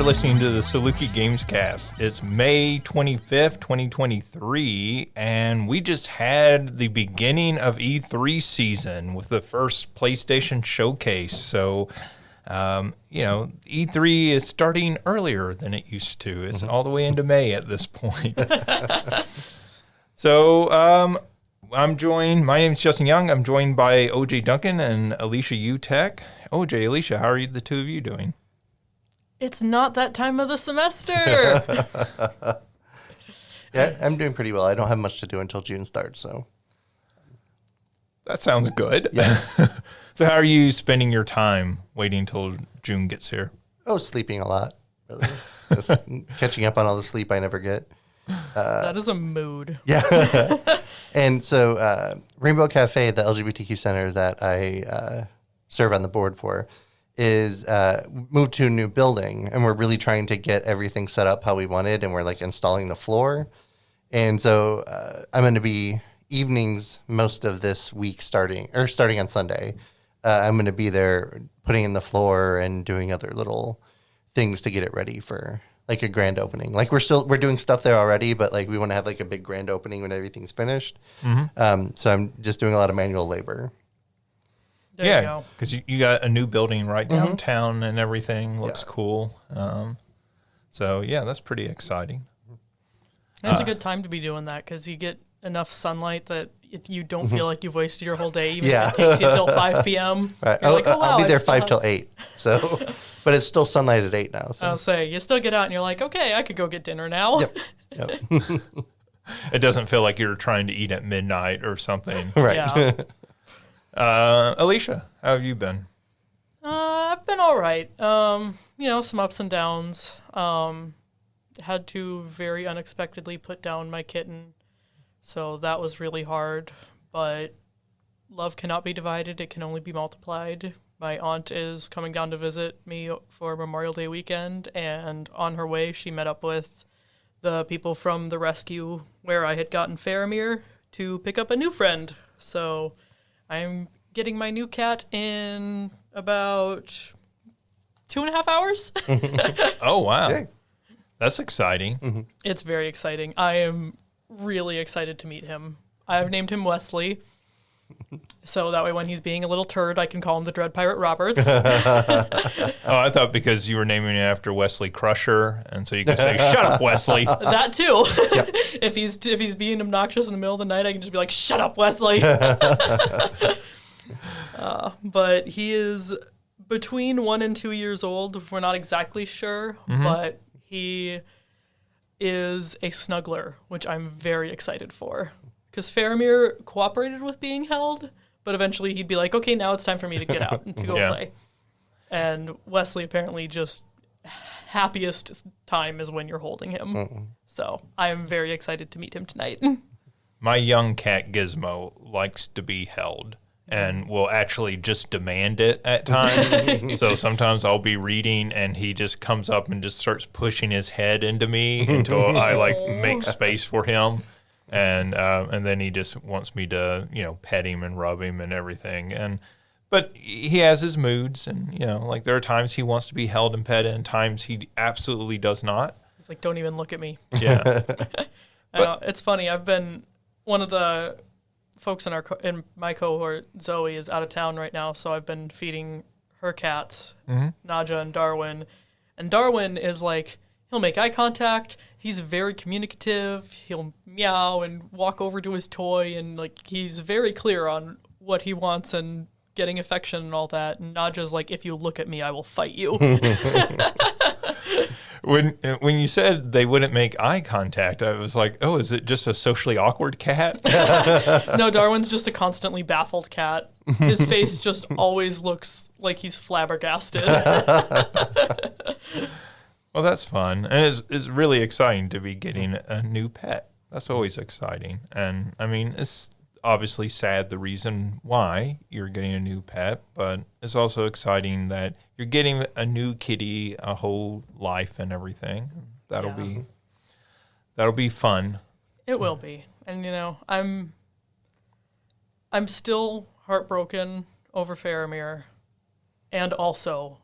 listening to the Saluki Gamescast. It's May 25th, 2023, and we just had the beginning of E3 season with the first PlayStation showcase. So, E3 is starting earlier than it used to. It's all the way into May at this point. So, my name is Justin Young. I'm joined by OJ Duncan and Alicia Utecht. OJ, Alicia, how are the two of you doing? It's not that time of the semester. Yeah, I'm doing pretty well. I don't have much to do until June starts, so. That sounds good. Yeah. So how are you spending your time waiting until June gets here? Oh, sleeping a lot, really. Just catching up on all the sleep I never get. That is a mood. Yeah. And so Rainbow Cafe, the LGBTQ center that I serve on the board for, is moved to a new building, and we're really trying to get everything set up how we wanted, and we're like installing the floor. And so I'm going to be evenings most of this week starting on Sunday. I'm going to be there putting in the floor and doing other little things to get it ready for like a grand opening. Like we're doing stuff there already, but like we want to have like a big grand opening when everything's finished. Mm-hmm. So I'm just doing a lot of manual labor. There because you got a new building right downtown and everything looks cool. So that's pretty exciting. And it's a good time to be doing that because you get enough sunlight that you don't feel like you've wasted your whole day, even if it takes you till 5 p.m. Right. I'll be there 5 till 8. So, but it's still sunlight at 8 now. So. I'll say you still get out and you're like, okay, I could go get dinner now. Yep. It doesn't feel like you're trying to eat at midnight or something. Right. Yeah. Alicia, how have you been? I've been all right. Some ups and downs. Had to very unexpectedly put down my kitten, so that was really hard. But love cannot be divided; it can only be multiplied. My aunt is coming down to visit me for Memorial Day weekend, and on her way, she met up with the people from the rescue where I had gotten Faramir to pick up a new friend. So I'm getting my new cat in about 2.5 hours. Oh, wow. Okay. That's exciting. Mm-hmm. It's very exciting. I am really excited to meet him. I've named him Wesley. So that way when he's being a little turd, I can call him the Dread Pirate Roberts. Oh, I thought because you were naming it after Wesley Crusher, and so you could say, shut up, Wesley. That too. Yep. If he's being obnoxious in the middle of the night, I can just be like, shut up, Wesley. But he is between 1 and 2 years old. We're not exactly sure, but he is a snuggler, which I'm very excited for. Because Faramir cooperated with being held, but eventually he'd be like, okay, now it's time for me to get out and to go play. And Wesley apparently just happiest time is when you're holding him. So I am very excited to meet him tonight. My young cat Gizmo likes to be held and will actually just demand it at times. So sometimes I'll be reading and he just comes up and just starts pushing his head into me until I make space for him. And then he just wants me to, pet him and rub him and everything. But he has his moods, and there are times he wants to be held and petted, and times he absolutely does not. He's like, don't even look at me. Yeah. It's funny. I've been one of the folks in my cohort. Zoe is out of town right now, so I've been feeding her cats, Naja and Darwin. And Darwin is like, he'll make eye contact. He's very communicative. He'll meow and walk over to his toy, and he's very clear on what he wants and getting affection and all that. And Naja's like, if you look at me, I will fight you. When you said they wouldn't make eye contact, I was like, oh, is it just a socially awkward cat? No, Darwin's just a constantly baffled cat. His face just always looks like he's flabbergasted. Well, that's fun. And it's really exciting to be getting a new pet. That's always exciting. And, I mean, it's obviously sad the reason why you're getting a new pet, but it's also exciting that you're getting a new kitty, a whole life and everything. That'll be fun. It will be. And, I'm still heartbroken over Faramir, and also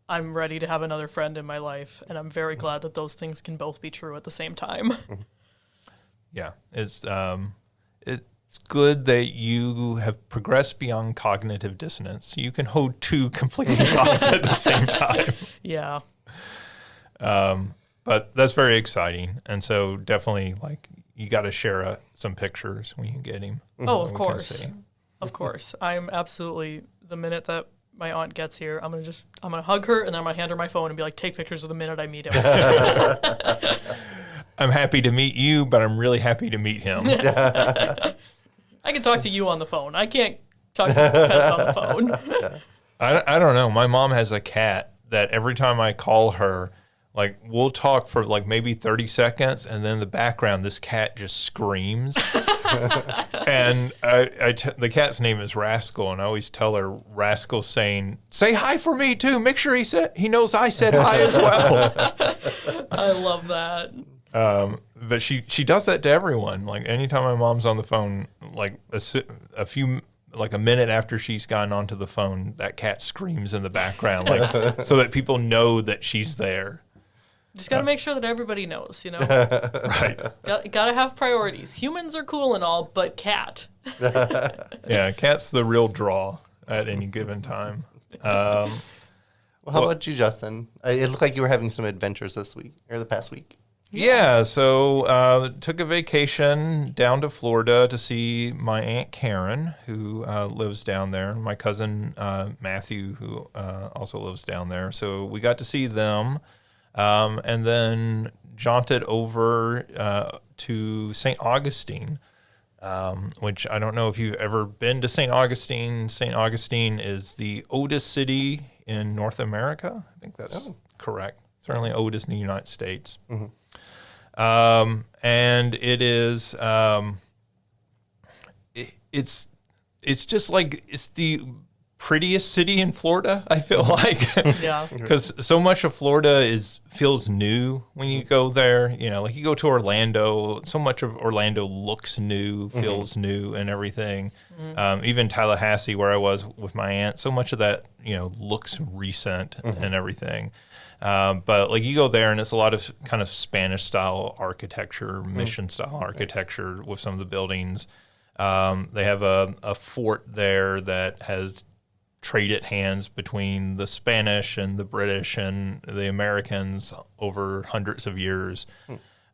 I'm ready to have another friend in my life, and I'm very glad that those things can both be true at the same time. Yeah, it's good that you have progressed beyond cognitive dissonance. You can hold two conflicting thoughts at the same time. Yeah. But that's very exciting, and so definitely like you got to share some pictures when you get him. Oh, of We can course. see. Of course. I'm absolutely, the minute that my aunt gets here, I'm gonna hug her, and then I'm gonna hand her my phone and be like, take pictures of the minute I meet him. I'm happy to meet you, but I'm really happy to meet him. I can talk to you on the phone. I can't talk to pets on the phone. I don't know. My mom has a cat that every time I call her, like we'll talk for like maybe 30 seconds, and then in the background, this cat just screams. And the cat's name is Rascal, and I always tell her Rascal's saying, "Say hi for me too. Make sure he knows I said hi as well." I love that. But she does that to everyone. Like anytime my mom's on the phone, like a minute after she's gotten onto the phone, that cat screams in the background, like so that people know that she's there. Just got to make sure that everybody knows, Right. Gotta have priorities. Humans are cool and all, but cat. Yeah, cat's the real draw at any given time. Well, how about you, Justin? It looked like you were having some adventures this week or the past week. Yeah, so took a vacation down to Florida to see my Aunt Karen, who lives down there, and my cousin Matthew, who also lives down there. So we got to see them, and then jaunted over to St. Augustine, which I don't know if you've ever been to St. Augustine. St. Augustine is the oldest city in North America. I think that's correct. Certainly oldest in the United States. Mm-hmm. And it is, it's just like, it's the prettiest city in Florida, I feel like. Yeah. Because so much of Florida feels new when you go there. Like you go to Orlando, so much of Orlando looks new, feels new and everything. Even Tallahassee, where I was with my aunt, so much of that, looks recent and everything. But like you go there and it's a lot of kind of Spanish style architecture, mission style architecture with some of the buildings. They have a fort there that has traded hands between the Spanish and the British and the Americans over hundreds of years.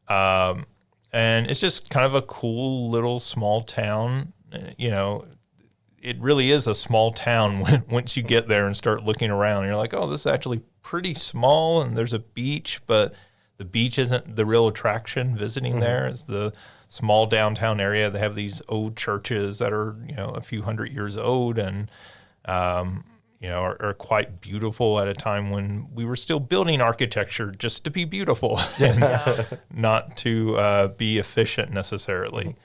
And it's just kind of a cool little small town. It really is a small town once you get there and start looking around. You're like, oh, this is actually pretty small, and there's a beach, but the beach isn't the real attraction visiting there. It's the small downtown area. They have these old churches that are, a few hundred years old and, are quite beautiful at a time when we were still building architecture just to be beautiful and not to be efficient necessarily.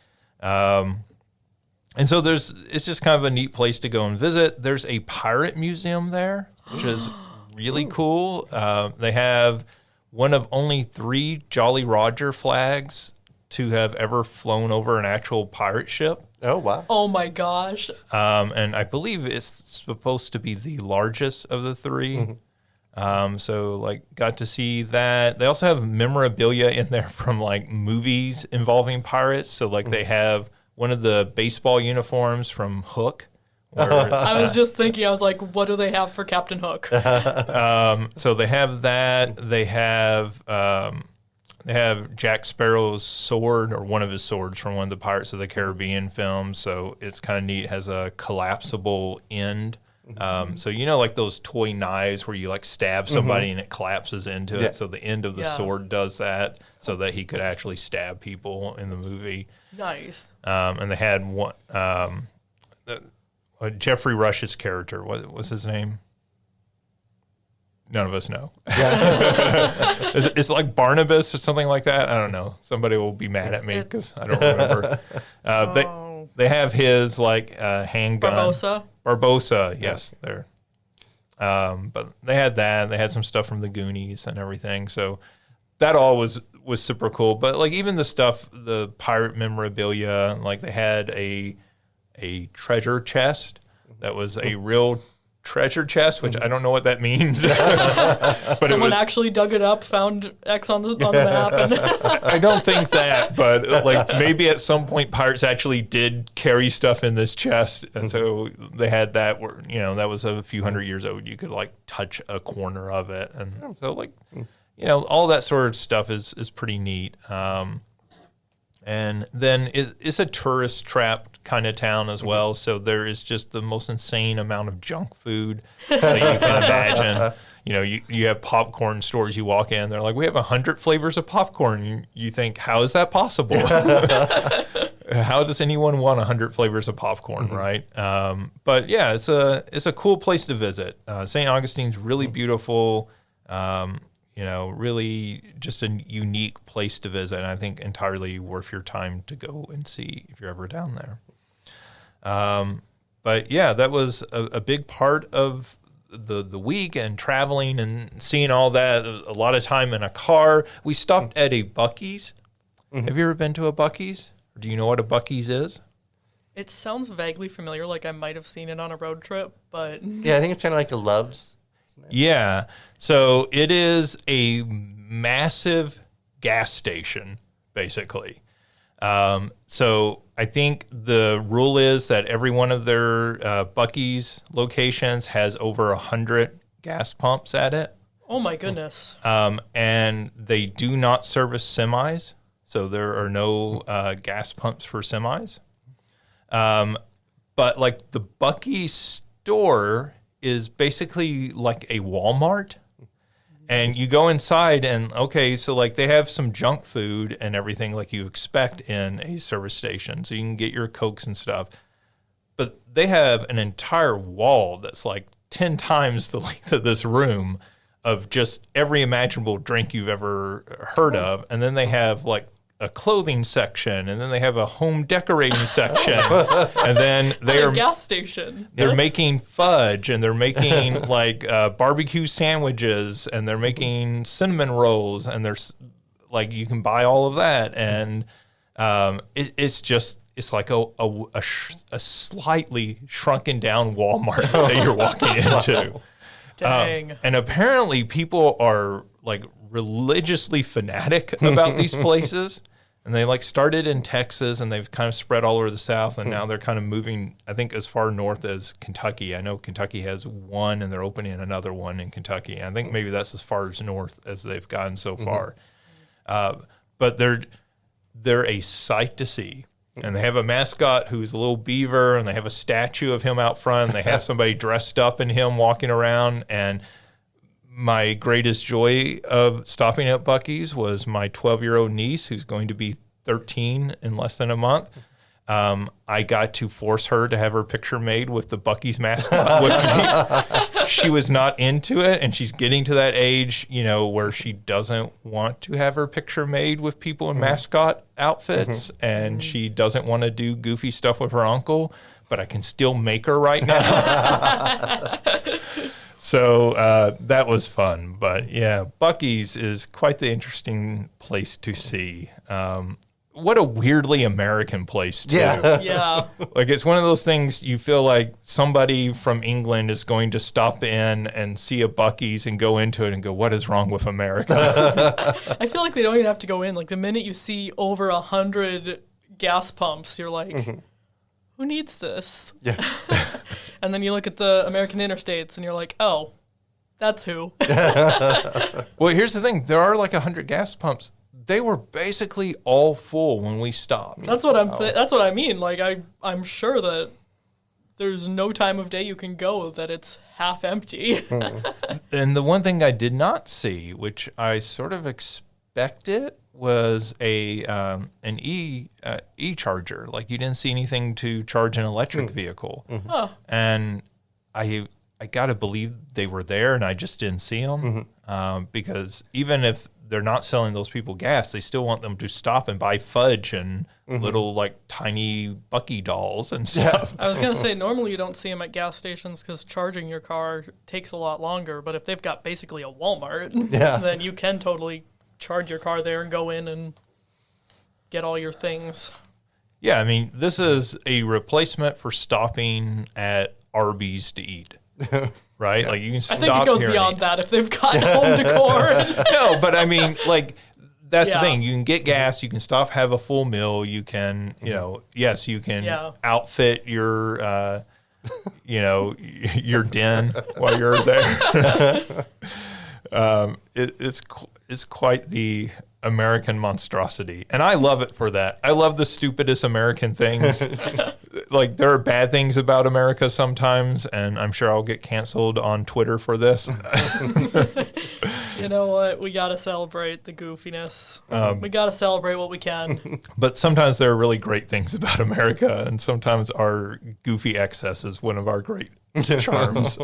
And so it's just kind of a neat place to go and visit. There's a pirate museum there, which is really cool. They have one of only 3 Jolly Roger flags to have ever flown over an actual pirate ship. Oh, wow. Oh, my gosh. And I believe it's supposed to be the largest of the 3. So, got to see that. They also have memorabilia in there from, movies involving pirates. So, they have one of the baseball uniforms from Hook. I was just thinking, I was like, what do they have for Captain Hook? So they have that. They have Jack Sparrow's sword, or one of his swords, from one of the Pirates of the Caribbean films. So it's kind of neat. It has a collapsible end. So like those toy knives where you stab somebody and it collapses into it. So the end of the sword does that, so that he could actually stab people in the movie. Nice. And they had one. Jeffrey Rush's character, what was his name? None of us know. It's like Barnabas or something like that. I don't know. Somebody will be mad at me because I don't remember. They have his handgun. Barbosa, yes, there. But they had that. They had some stuff from the Goonies and everything. So that all was super cool. But even the stuff, the pirate memorabilia, they had a treasure chest that was a real treasure chest, which I don't know what that means. But Someone actually dug it up, found X on the map. And I don't think that, but like maybe at some point pirates actually did carry stuff in this chest, and so they had that where, you know, that was a few hundred years old. You could like touch a corner of it, and so like, you know, all that sort of stuff is pretty neat. And then it's a tourist trap kind of town as well. So there is just the most insane amount of junk food that you can imagine. You know, you have popcorn stores, you walk in, they're like, we have 100 flavors of popcorn. You think, how is that possible? How does anyone want 100 flavors of popcorn, right? But yeah, it's a cool place to visit. St. Augustine's really beautiful. You know, really just a unique place to visit, and I think entirely worth your time to go and see if you're ever down there. But yeah, that was a big part of the week, and traveling and seeing all that. A lot of time in a car. We stopped at a Buc-ee's. Have you ever been to a Buc-ee's? Or do you know what a Buc-ee's is? it sounds vaguely familiar, like I might have seen it on a road trip, but... Yeah, I think it's kind of like a Love's. Yeah. So it is a massive gas station, basically. So I think the rule is that every one of their Buc-ee's locations has over 100 gas pumps at it. Oh, my goodness. And they do not service semis. So there are no gas pumps for semis. But like the Buc-ee's store is basically like a Walmart. And you go inside and, okay, so like they have some junk food and everything like you expect in a service station. So you can get your Cokes and stuff. But they have an entire wall that's like 10 times the length of this room of just every imaginable drink you've ever heard of. And then they have like a clothing section, and then they have a home decorating section, and then they're gas station. They're making fudge, and they're making like barbecue sandwiches, and they're making cinnamon rolls, and there's like you can buy all of that, and it's like a slightly shrunken down Walmart that you're walking into. Dang. And apparently people are like religiously fanatic about these places, and they like started in Texas and they've kind of spread all over the South, and now they're kind of moving, I think, as far north as Kentucky. I know Kentucky has one and they're opening another one in Kentucky. I think maybe that's as far as north as they've gotten so far. But they're a sight to see. And they have a mascot who's a little beaver, and they have a statue of him out front, and they have somebody dressed up in him walking around. And my greatest joy of stopping at Buc-ee's was my 12-year-old niece, who's going to be 13 in less than a month. I got to force her to have her picture made with the Buc-ee's mascot with me. She was not into it, and she's getting to that age, you know, where she doesn't want to have her picture made with people in mascot outfits, and she doesn't want to do goofy stuff with her uncle, but I can still make her right now. So that was fun. But yeah, Buc-ee's is quite the interesting place to see. What a weirdly American place, too. Yeah. Yeah. Like, it's one of those things you feel like somebody from England is going to stop in and see a Buc-ee's and go into it and go, what is wrong with America? I feel like they don't even have to go in. Like, the minute you see over 100 gas pumps, you're like, who needs this? Yeah. And then you look at the American interstates and you're like, oh, that's who. Well, here's the thing. There are like 100 gas pumps. They were basically all full when we stopped. That's what that's what I mean. Like I'm sure that there's no time of day you can go that it's half empty. And the one thing I did not see, which I sort of expected, was an e-charger. Like, you didn't see anything to charge an electric vehicle. Huh. And I got to believe they were there, and I just didn't see them. Because even if they're not selling those people gas, they still want them to stop and buy fudge and little like tiny Bucky dolls and stuff. I was going to say, normally you don't see them at gas stations because charging your car takes a lot longer. But if they've got basically a Walmart, then you can totally charge your car there and go in and get all your things. Yeah, I mean, this is a replacement for stopping at Arby's to eat. right? Like you can I stop think it goes hearing beyond that if they've got home decor. No, but I mean, like that's the Yeah. thing. You can get gas. You can stop, have a full meal. You can, yes, you can outfit your, your den while you're there. It's quite the American monstrosity, and I love it for that. I love the stupidest American things. Like there are bad things about America sometimes, and I'm sure I'll get canceled on Twitter for this. You know what? We got to celebrate the goofiness. We got to celebrate what we can. But sometimes there are really great things about America, and sometimes our goofy excess is one of our great charms.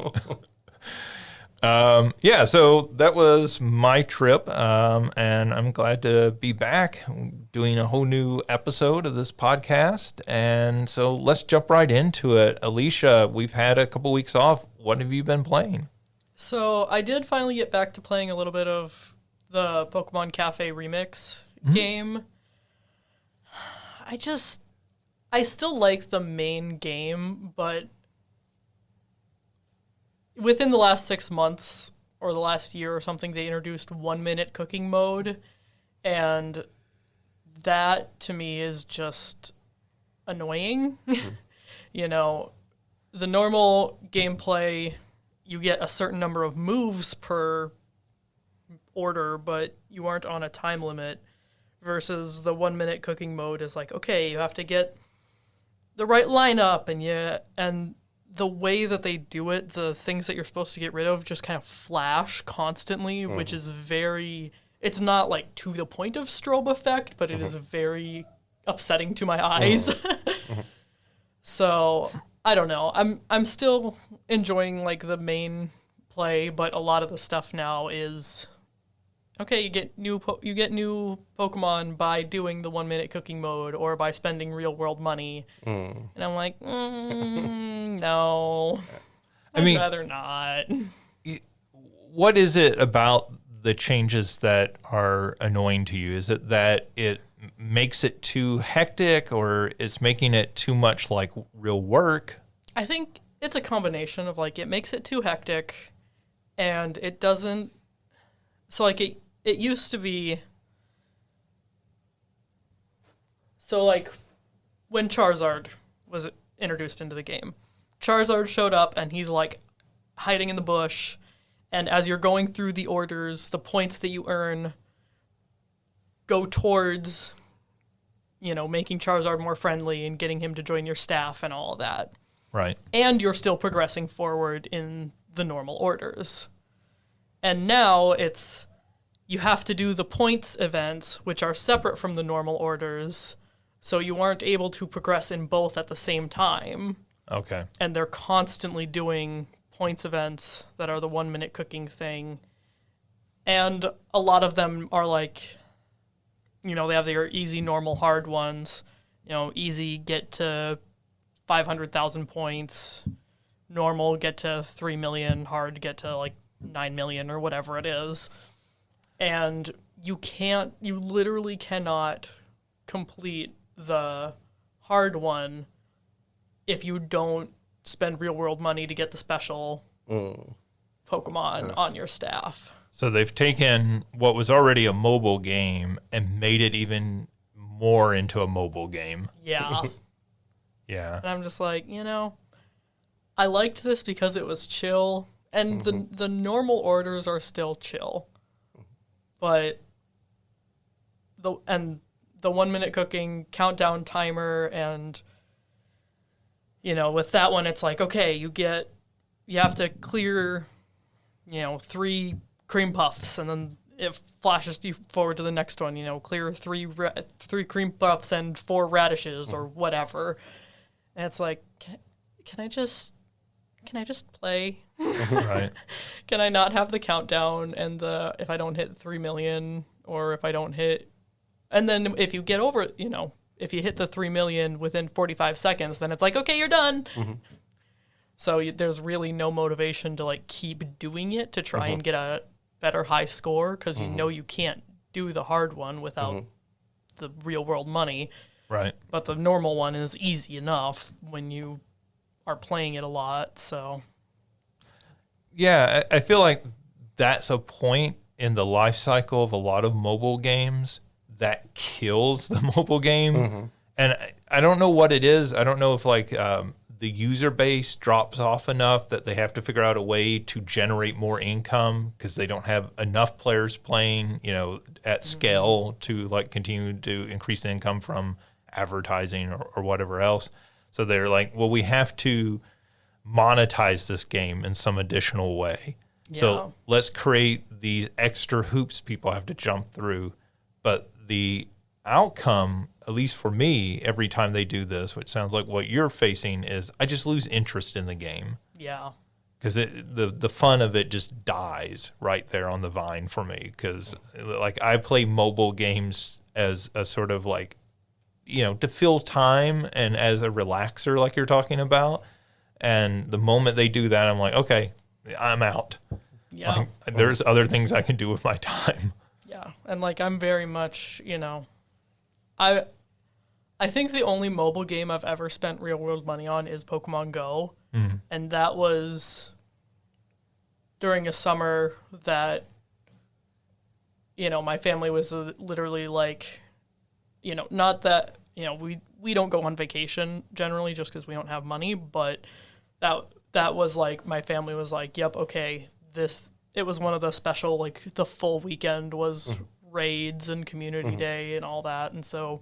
So that was my trip, and I'm glad to be back doing a whole new episode of this podcast. And so let's jump right into it. Alicia, we've had a couple weeks off. What have you been playing? So I did finally get back to playing a little bit of the Pokemon Cafe Remix game. I still like the main game, but within the last 6 months or the last year or something, they introduced 1-minute cooking mode, and that to me is just annoying. The normal gameplay, you get a certain number of moves per order, but you aren't on a time limit, versus the 1-minute cooking mode is like, okay, you have to get the right lineup, and the way that they do it, the things that you're supposed to get rid of just kind of flash constantly, which is it's not like to the point of strobe effect, but it is very upsetting to my eyes. So I don't know. I'm still enjoying like the main play, but a lot of the stuff now is okay. You get new Pokemon by doing the 1-minute cooking mode or by spending real world money, and I'm like, no. I'd rather not. What is it about the changes that are annoying to you? Is it that it makes it too hectic, or it's making it too much like real work? I think it's a combination of like it makes it too hectic, and it doesn't. So like it used to be. So like when Charizard was introduced into the game, Charizard showed up and he's like hiding in the bush, and as you're going through the orders, the points that you earn go towards, making Charizard more friendly and getting him to join your staff and all of that. Right. And you're still progressing forward in the normal orders. And now you have to do the points events, which are separate from the normal orders, so you aren't able to progress in both at the same time. Okay. And they're constantly doing points events that are the 1-minute cooking thing. And a lot of them are like, they have their easy, normal, hard ones. Easy, get to 500,000 points. Normal, get to 3 million. Hard, get to like 9 million or whatever it is. And you literally cannot complete the hard one if you don't spend real world money to get the special Pokemon on your staff. So they've taken what was already a mobile game and made it even more into a mobile game. Yeah. Yeah. And I'm just like, I liked this because it was chill, and the normal orders are still chill. But the 1-minute cooking countdown timer, and with that one it's like, okay, you have to clear 3 cream puffs, and then it flashes you forward to the next one, clear 3 cream puffs and 4 radishes or whatever. And it's like, can I just play? Right. Can I not have the countdown and if I don't hit 3 million, or if I don't hit, and then if you get over, if you hit the 3 million within 45 seconds, then it's like, okay, you're done. So there's really no motivation to like keep doing it to try and get a better high score, because you can't do the hard one without the real world money. Right. But the normal one is easy enough when you are playing it a lot. So Yeah, I feel like that's a point in the life cycle of a lot of mobile games that kills the mobile game. And I don't know what it is. I don't know if like the user base drops off enough that they have to figure out a way to generate more income because they don't have enough players playing, at scale to like continue to increase the income from advertising or whatever else. So they're like, well, we have to monetize this game in some additional way. Yeah. So let's create these extra hoops people have to jump through. But the outcome, at least for me, every time they do this, which sounds like what you're facing, is I just lose interest in the game. Yeah. Because the fun of it just dies right there on the vine for me. Because like I play mobile games as a sort of like, to fill time and as a relaxer, like you're talking about. And the moment they do that, I'm like, okay, I'm out. Yeah. Like, there's other things I can do with my time. Yeah. And like I'm very much, I think the only mobile game I've ever spent real world money on is Pokemon Go. Mm-hmm. And that was during a summer that, my family was literally like, not that, we don't go on vacation generally just because we don't have money, but that was like, my family was like, yep, okay, it was one of the special, like the full weekend was raids and community day and all that. And so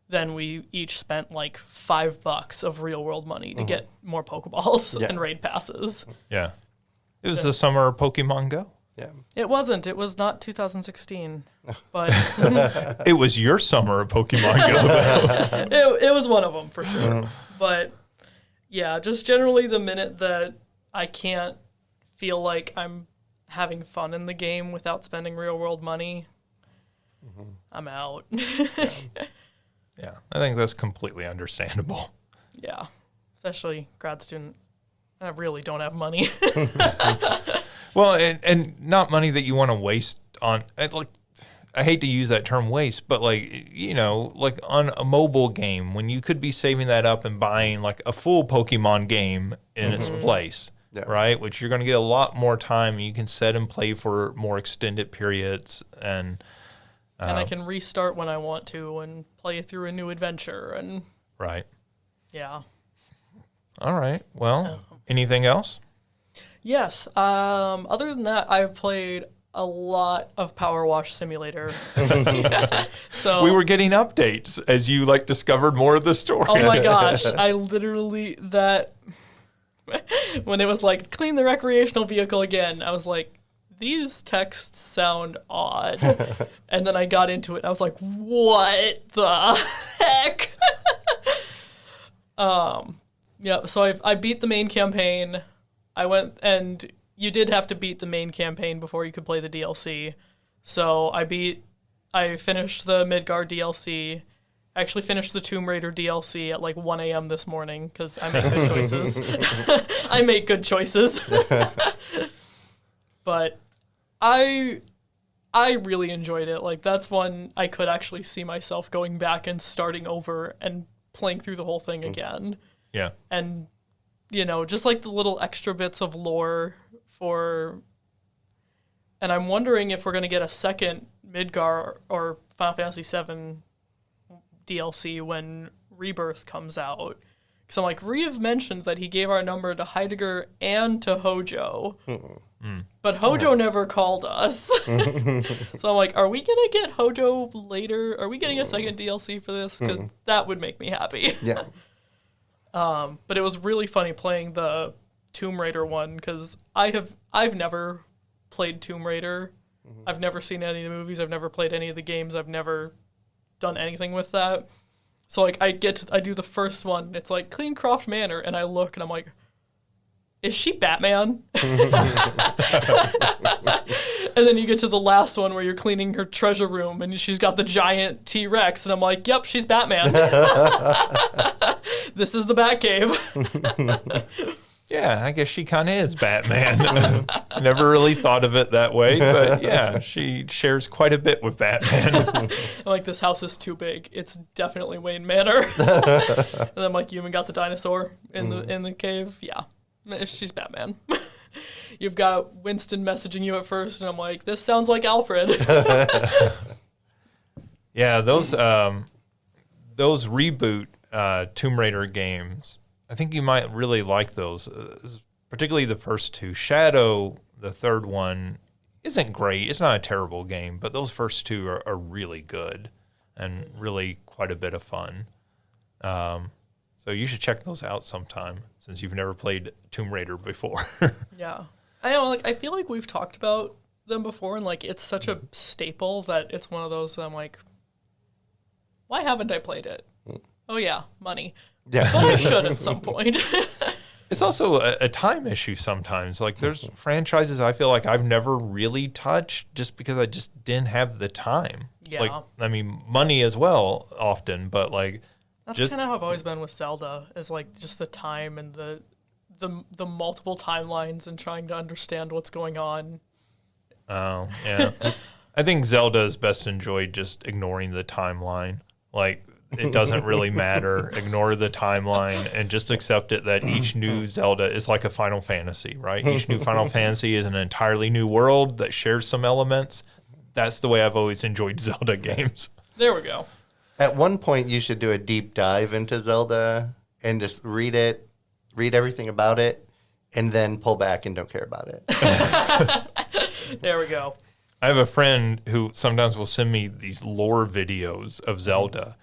then we each spent like $5 of real world money to get more Pokeballs and raid passes. Yeah. It was the summer of Pokemon Go. Yeah. It wasn't. It was not 2016. But It was your summer of Pokemon Go. it was one of them for sure. But yeah, just generally the minute that I can't feel like I'm having fun in the game without spending real world money, I'm out. Yeah, I think that's completely understandable. Yeah, especially grad student. I really don't have money. Well, and not money that you want to waste on, like, I hate to use that term waste, but like, like on a mobile game, when you could be saving that up and buying like a full Pokemon game in its place, right? Which you're going to get a lot more time. You can set and play for more extended periods. And I can restart when I want to and play through a new adventure. And right. Yeah. All right. Well, anything else? Yes. Other than that, I've played a lot of Power Wash Simulator. So we were getting updates as you like discovered more of the story. Oh my gosh. I literally, when it was like, clean the recreational vehicle again, I was like, these texts sound odd. And then I got into it and I was like, what the heck? Yeah, so I beat the main campaign. I went, and you did have to beat the main campaign before you could play the DLC. So I finished the Midgard DLC. I actually finished the Tomb Raider DLC at like 1 a.m. this morning because I make good choices. I make good choices. But I really enjoyed it. Like, that's one I could actually see myself going back and starting over and playing through the whole thing again. Yeah. And, just like the little extra bits of lore and I'm wondering if we're going to get a second Midgar or Final Fantasy VII DLC when Rebirth comes out. Because I'm like, Reeve mentioned that he gave our number to Heidegger and to Hojo. But Hojo never called us. So I'm like, are we going to get Hojo later? Are we getting a second DLC for this? Because that would make me happy. Yeah. But it was really funny playing the Tomb Raider one because I've never played Tomb Raider. I've never seen any of the movies. I've never played any of the games. I've never done anything with that. So like I do the first one. It's like Cleancroft Manor, and I look and I'm like, is she Batman? And then you get to the last one where you're cleaning her treasure room and she's got the giant T-Rex, and I'm like, yep, she's Batman. This is the Batcave. Yeah, I guess she kind of is Batman. Never really thought of it that way, but yeah, she shares quite a bit with Batman. Like, this house is too big. It's definitely Wayne Manor. And I'm like, you even got the dinosaur in the cave? Yeah, she's Batman. you've got Winston messaging you at first, and I'm like, this sounds like Alfred. Yeah, those reboot Tomb Raider games, I think you might really like those, particularly the first two. Shadow, the third one, isn't great. It's not a terrible game, but those first two are really good and really quite a bit of fun. So you should check those out sometime since you've never played Tomb Raider before. Yeah. I know, like, I feel like we've talked about them before, and, like, it's such a staple that it's one of those that I'm like, why haven't I played it? Oh, yeah, money. Yeah. But I should at some point. It's also a time issue sometimes. Like, there's franchises I feel like I've never really touched just because I just didn't have the time. Yeah. Like, I mean, money as well often, but, like, That's just kind of how I've always been with Zelda, is, like, just the time and the multiple timelines and trying to understand what's going on. Oh, yeah. I think Zelda is best enjoyed just ignoring the timeline. Like, it doesn't really matter. Ignore the timeline and just accept it that each new Zelda is like a Final Fantasy, right? Each new Final Fantasy is an entirely new world that shares some elements. That's the way I've always enjoyed Zelda games. There we go. At one point, you should do a deep dive into Zelda and just read everything about it, and then pull back and don't care about it. There we go. I have a friend who sometimes will send me these lore videos of Zelda,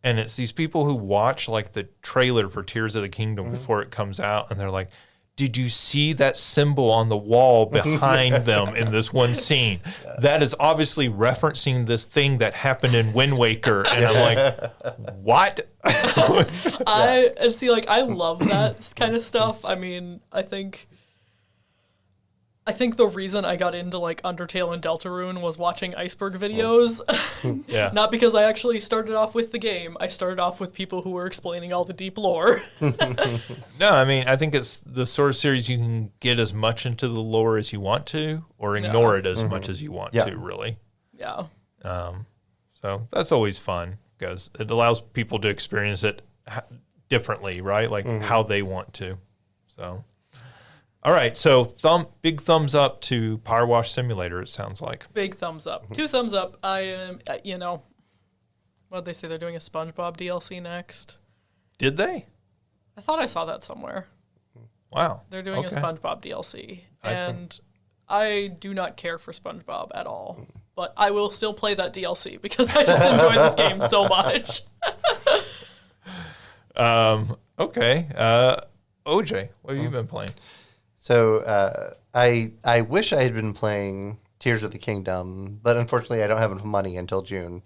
and it's these people who watch like the trailer for Tears of the Kingdom before it comes out, and they're like, did you see that symbol on the wall behind them in this one scene? That is obviously referencing this thing that happened in Wind Waker. And I'm like, what? I love that kind of stuff. I mean, I think the reason I got into like Undertale and Deltarune was watching iceberg videos. Yeah. Not because I actually started off with the game. I started off with people who were explaining all the deep lore. No, I mean, I think it's the sort of series you can get as much into the lore as you want to, or ignore it as much as you want to, really. Yeah. So that's always fun because it allows people to experience it differently, right? Like how they want to. So, all right. So big thumbs up to Power Wash Simulator, it sounds like. Big thumbs up. 2 thumbs up. I am, what'd they say? They're doing a SpongeBob DLC next. Did they? I thought I saw that somewhere. Wow. They're doing a SpongeBob DLC. And I do not care for SpongeBob at all. But I will still play that DLC because I just enjoy this game so much. Okay. OJ, what have you been playing? So I wish I had been playing Tears of the Kingdom, but unfortunately I don't have enough money until June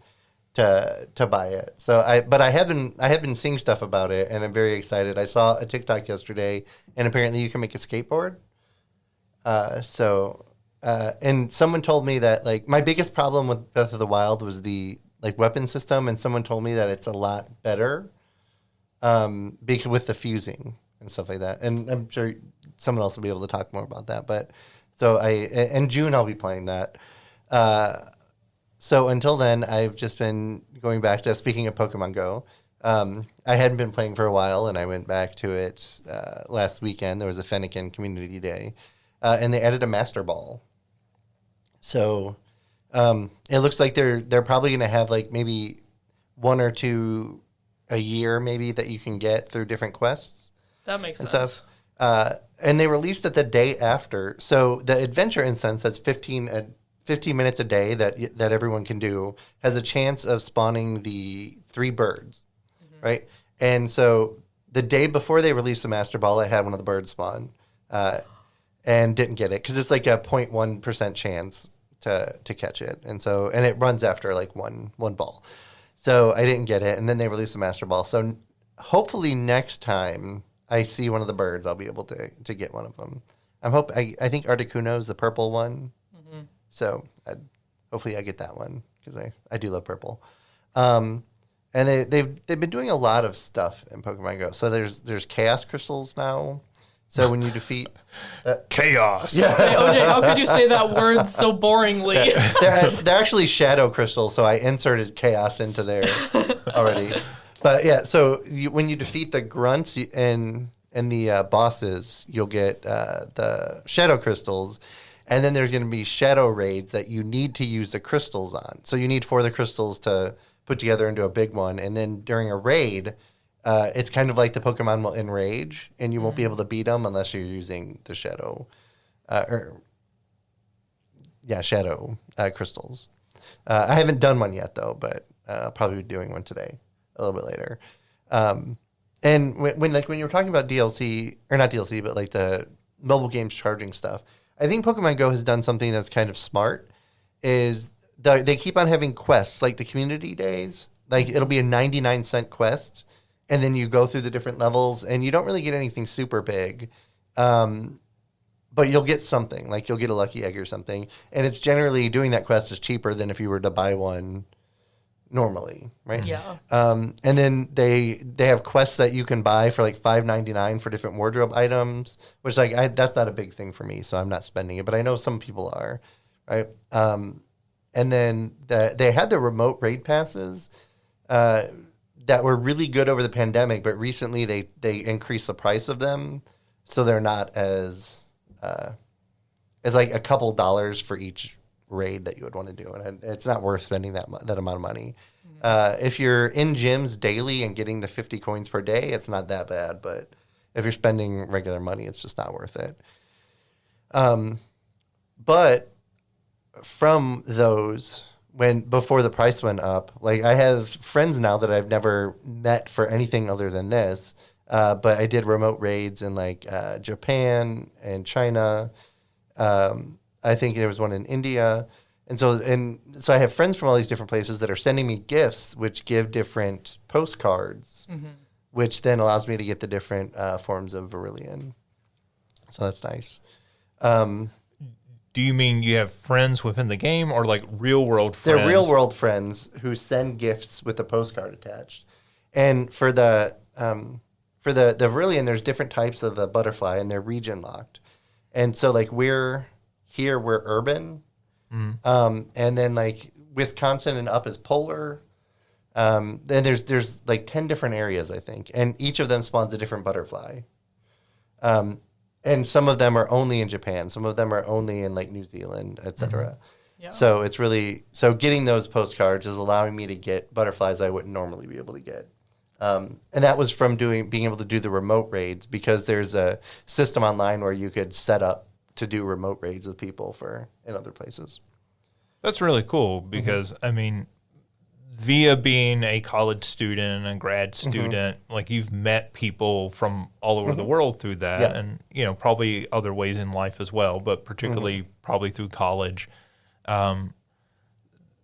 to buy it. So I have been seeing stuff about it, and I'm very excited. I saw a TikTok yesterday, and apparently you can make a skateboard. And someone told me that like my biggest problem with Breath of the Wild was the like weapon system, and someone told me that it's a lot better because with the fusing and stuff like that. And I'm sure someone else will be able to talk more about that. But so in June I'll be playing that. So until then, I've just been going back to, speaking of Pokemon Go, I hadn't been playing for a while, and I went back to it last weekend. There was a Fennekin Community Day, and they added a Master Ball. So it looks like they're probably going to have like maybe 1 or 2 a year maybe that you can get through different quests. That makes and sense. Stuff. And they released it the day after. So the Adventure Incense, that's 15 minutes a day that everyone can do, has a chance of spawning the 3 birds, right? And so the day before they released the Master Ball, I had one of the birds spawn and didn't get it because it's like a 0.1% chance to catch it. And it runs after like one ball. So I didn't get it. And then they released the Master Ball. So hopefully next time I see one of the birds, I'll be able to get one of them. I think Articuno is the purple one. So hopefully I get that one because I do love purple. And they've been doing a lot of stuff in Pokemon Go. So there's Chaos Crystals now. So when you defeat Chaos. Yeah. Say, OJ, how could you say that word so boringly? They're actually Shadow Crystals. So I inserted Chaos into there already. But yeah, so when you defeat the grunts and and the bosses, you'll get the shadow crystals. And then there's going to be shadow raids that you need to use the crystals on. So you need 4 of the crystals to put together into a big one. And then during a raid, it's kind of like the Pokemon will enrage, and you won't be able to beat them unless you're using the shadow, shadow crystals. I haven't done one yet though, but I'll probably be doing one today, a little bit later. And when you were talking about DLC, or not DLC, but like the mobile games charging stuff, I think Pokemon Go has done something that's kind of smart. Is they keep on having quests like the community days. Like it'll be a 99-cent quest, and then you go through the different levels, and you don't really get anything super big, but you'll get something. Like you'll get a lucky egg or something, and it's generally doing that quest is cheaper than if you were to buy one normally, right? Yeah. And then they have quests that you can buy for like $5.99 for different wardrobe items, which that's not a big thing for me, so I'm not spending it. But I know some people are, right? And then they had the remote raid passes that were really good over the pandemic, but recently they increased the price of them, so they're not as like a couple dollars for each raid that you would want to do, and it's not worth spending that amount of money. If you're in gyms daily and getting the 50 coins per day, it's not that bad, but if you're spending regular money, it's just not worth it. But from those, before the price went up, like I have friends now that I've never met for anything other than this, but I did remote raids in like Japan and China. I think there was one in India. And so I have friends from all these different places that are sending me gifts, which give different postcards, which then allows me to get the different forms of Verillion. So that's nice. Do you mean you have friends within the game, or like real world friends? They're real world friends who send gifts with a postcard attached. And for the Verillion, there's different types of the butterfly, and they're region locked. And so like we're urban. And then like Wisconsin and up is polar. Then there's like 10 different areas, I think, and each of them spawns a different butterfly. And some of them are only in Japan, some of them are only in like New Zealand, etc. Yeah. So it's really getting those postcards is allowing me to get butterflies I wouldn't normally be able to get. And that was from being able to do the remote raids, because there's a system online where you could set up to do remote raids with people in other places. That's really cool, because I mean, via being a college student and grad student, like you've met people from all over the world through that, and probably other ways in life as well, but particularly probably through college.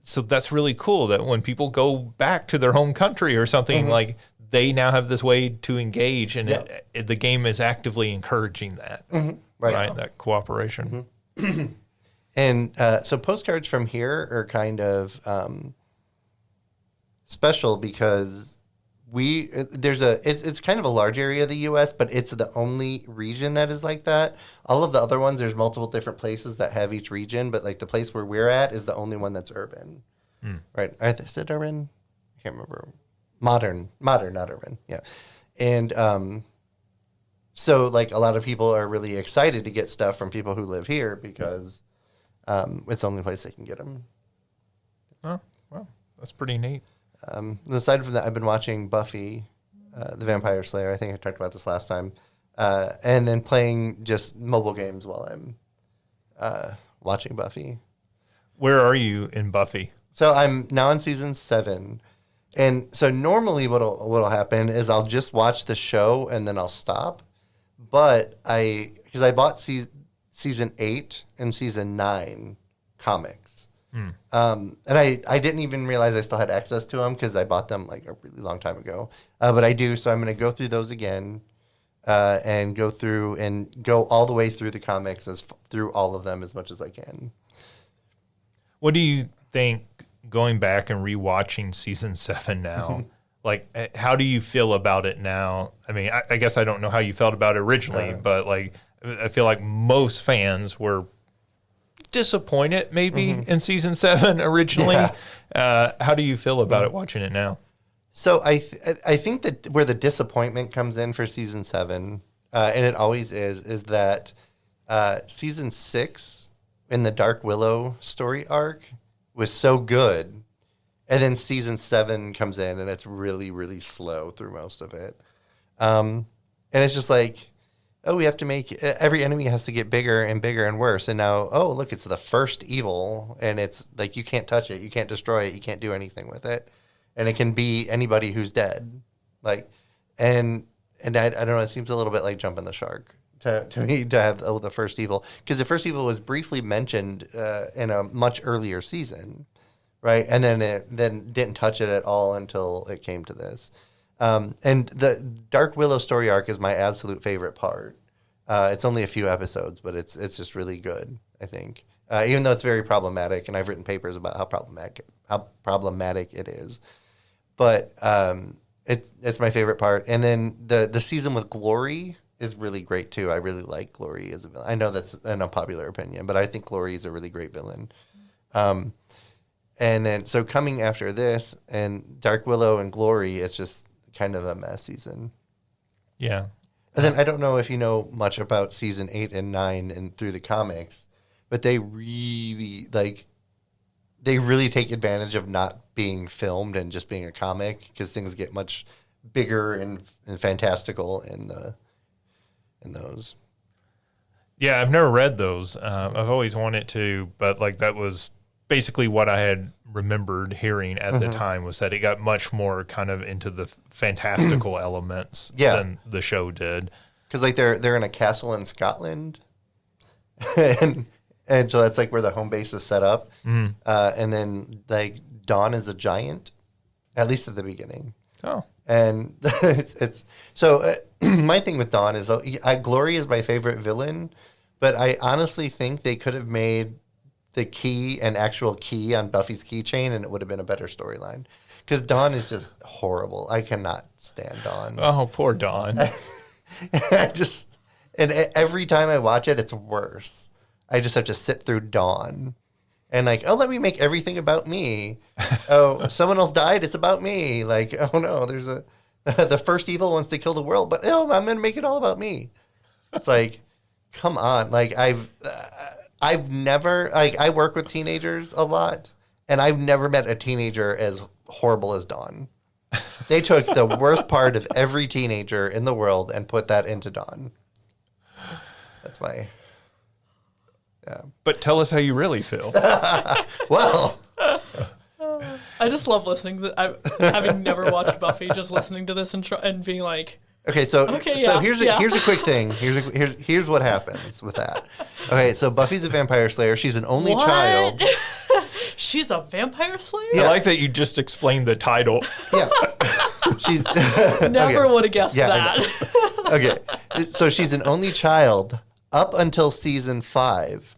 So that's really cool that when people go back to their home country or something, like they now have this way to engage, and the game is actively encouraging that, right? That cooperation. And so postcards from here are kind of special because it's kind of a large area of the U.S., but it's the only region that is like that. All of the other ones, there's multiple different places that have each region, but like the place where we're at is the only one that's urban, right? Is it urban? I can't remember. Modern, not urban. Yeah, and so like a lot of people are really excited to get stuff from people who live here because it's the only place they can get them. Oh, well, that's pretty neat. Aside from that, I've been watching Buffy, the Vampire Slayer. I think I talked about this last time. And then playing just mobile games while I'm watching Buffy. Where are you in Buffy? So I'm now in season 7. And so normally what'll happen is I'll just watch the show and then I'll stop. But because I bought season 8 and season 9 comics. And I didn't even realize I still had access to them because I bought them like a really long time ago. But I do, so I'm going to go through those again and go through and go all the way through the comics through all of them as much as I can. What do you think going back and rewatching season 7 now? Like, how do you feel about it now? I mean, I guess I don't know how you felt about it originally, but like, I feel like most fans were disappointed maybe in season 7 originally. How do you feel about it watching it now? So I think that where the disappointment comes in for season 7 and it always is that season 6 in the Dark Willow story arc was so good, and then season 7 comes in and it's really, really slow through most of it. And it's just like, oh, we have to make every enemy has to get bigger and bigger and worse. And now, oh, look, it's the first evil, and it's like you can't touch it, you can't destroy it, you can't do anything with it, and it can be anybody who's dead. Like, and I don't know, it seems a little bit like jumping the shark to me to have the first evil, because the first evil was briefly mentioned in a much earlier season, right? And then it didn't touch it at all until it came to this. And the Dark Willow story arc is my absolute favorite part. It's only a few episodes, but it's just really good, I think. Even though it's very problematic, and I've written papers about how problematic it is. But it's my favorite part. And then the season with Glory is really great too. I really like Glory as a villain. I know that's an unpopular opinion, but I think Glory is a really great villain. And then so coming after this and Dark Willow and Glory, it's just kind of a mess season. Yeah. And then I don't know if you know much about season 8 and 9 and through the comics, but they really take advantage of not being filmed and just being a comic, because things get much bigger and fantastical in those. Yeah, I've never read those. I've always wanted to, but like that was basically what I had remembered hearing at the time, was that it got much more kind of into the fantastical elements than the show did. Because like they're in a castle in Scotland, and so that's like where the home base is set up. And then like Dawn is a giant, at least at the beginning. Oh, and it's so my thing with Dawn is Glory is my favorite villain, but I honestly think they could have made the key an actual key on Buffy's keychain, and it would have been a better storyline. Because Dawn is just horrible. I cannot stand Dawn. Oh, poor Dawn. And every time I watch it, it's worse. I just have to sit through Dawn. And like, oh, let me make everything about me. Oh, someone else died, it's about me. Like, oh no, there's the first evil wants to kill the world, but I'm going to make it all about me. It's like, come on. Like, I've never, like, I work with teenagers a lot, and I've never met a teenager as horrible as Dawn. They took the worst part of every teenager in the world and put that into Dawn. That's my, yeah. But tell us how you really feel. Well. I just love listening. Having never watched Buffy, just listening to this and being like, okay, so here's a quick thing. Here's what happens with that. Okay, so Buffy's a vampire slayer. She's an only child. She's a vampire slayer? I like that you just explained the title. Yeah. She's never would have guessed that. Okay. So she's an only child up until season 5.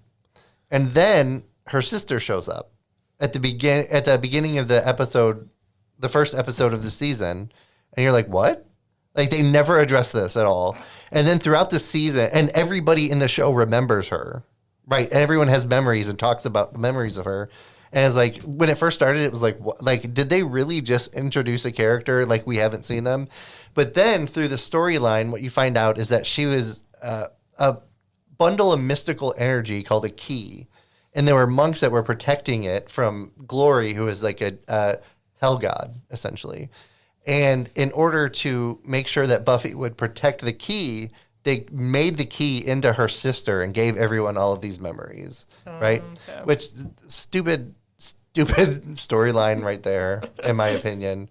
And then her sister shows up at the beginning of the episode, the first episode of the season, and you're like, "What?" Like, they never address this at all. And then throughout the season, and everybody in the show remembers her, right? And everyone has memories and talks about the memories of her. And it's like, when it first started, it was like, what? Like, did they really just introduce a character like we haven't seen them? But then through the storyline, what you find out is that she was a bundle of mystical energy called a key. And there were monks that were protecting it from Glory, who is like a hell god, essentially. And in order to make sure that Buffy would protect the key, they made the key into her sister and gave everyone all of these memories, right? Okay. Which stupid storyline right there, in my opinion.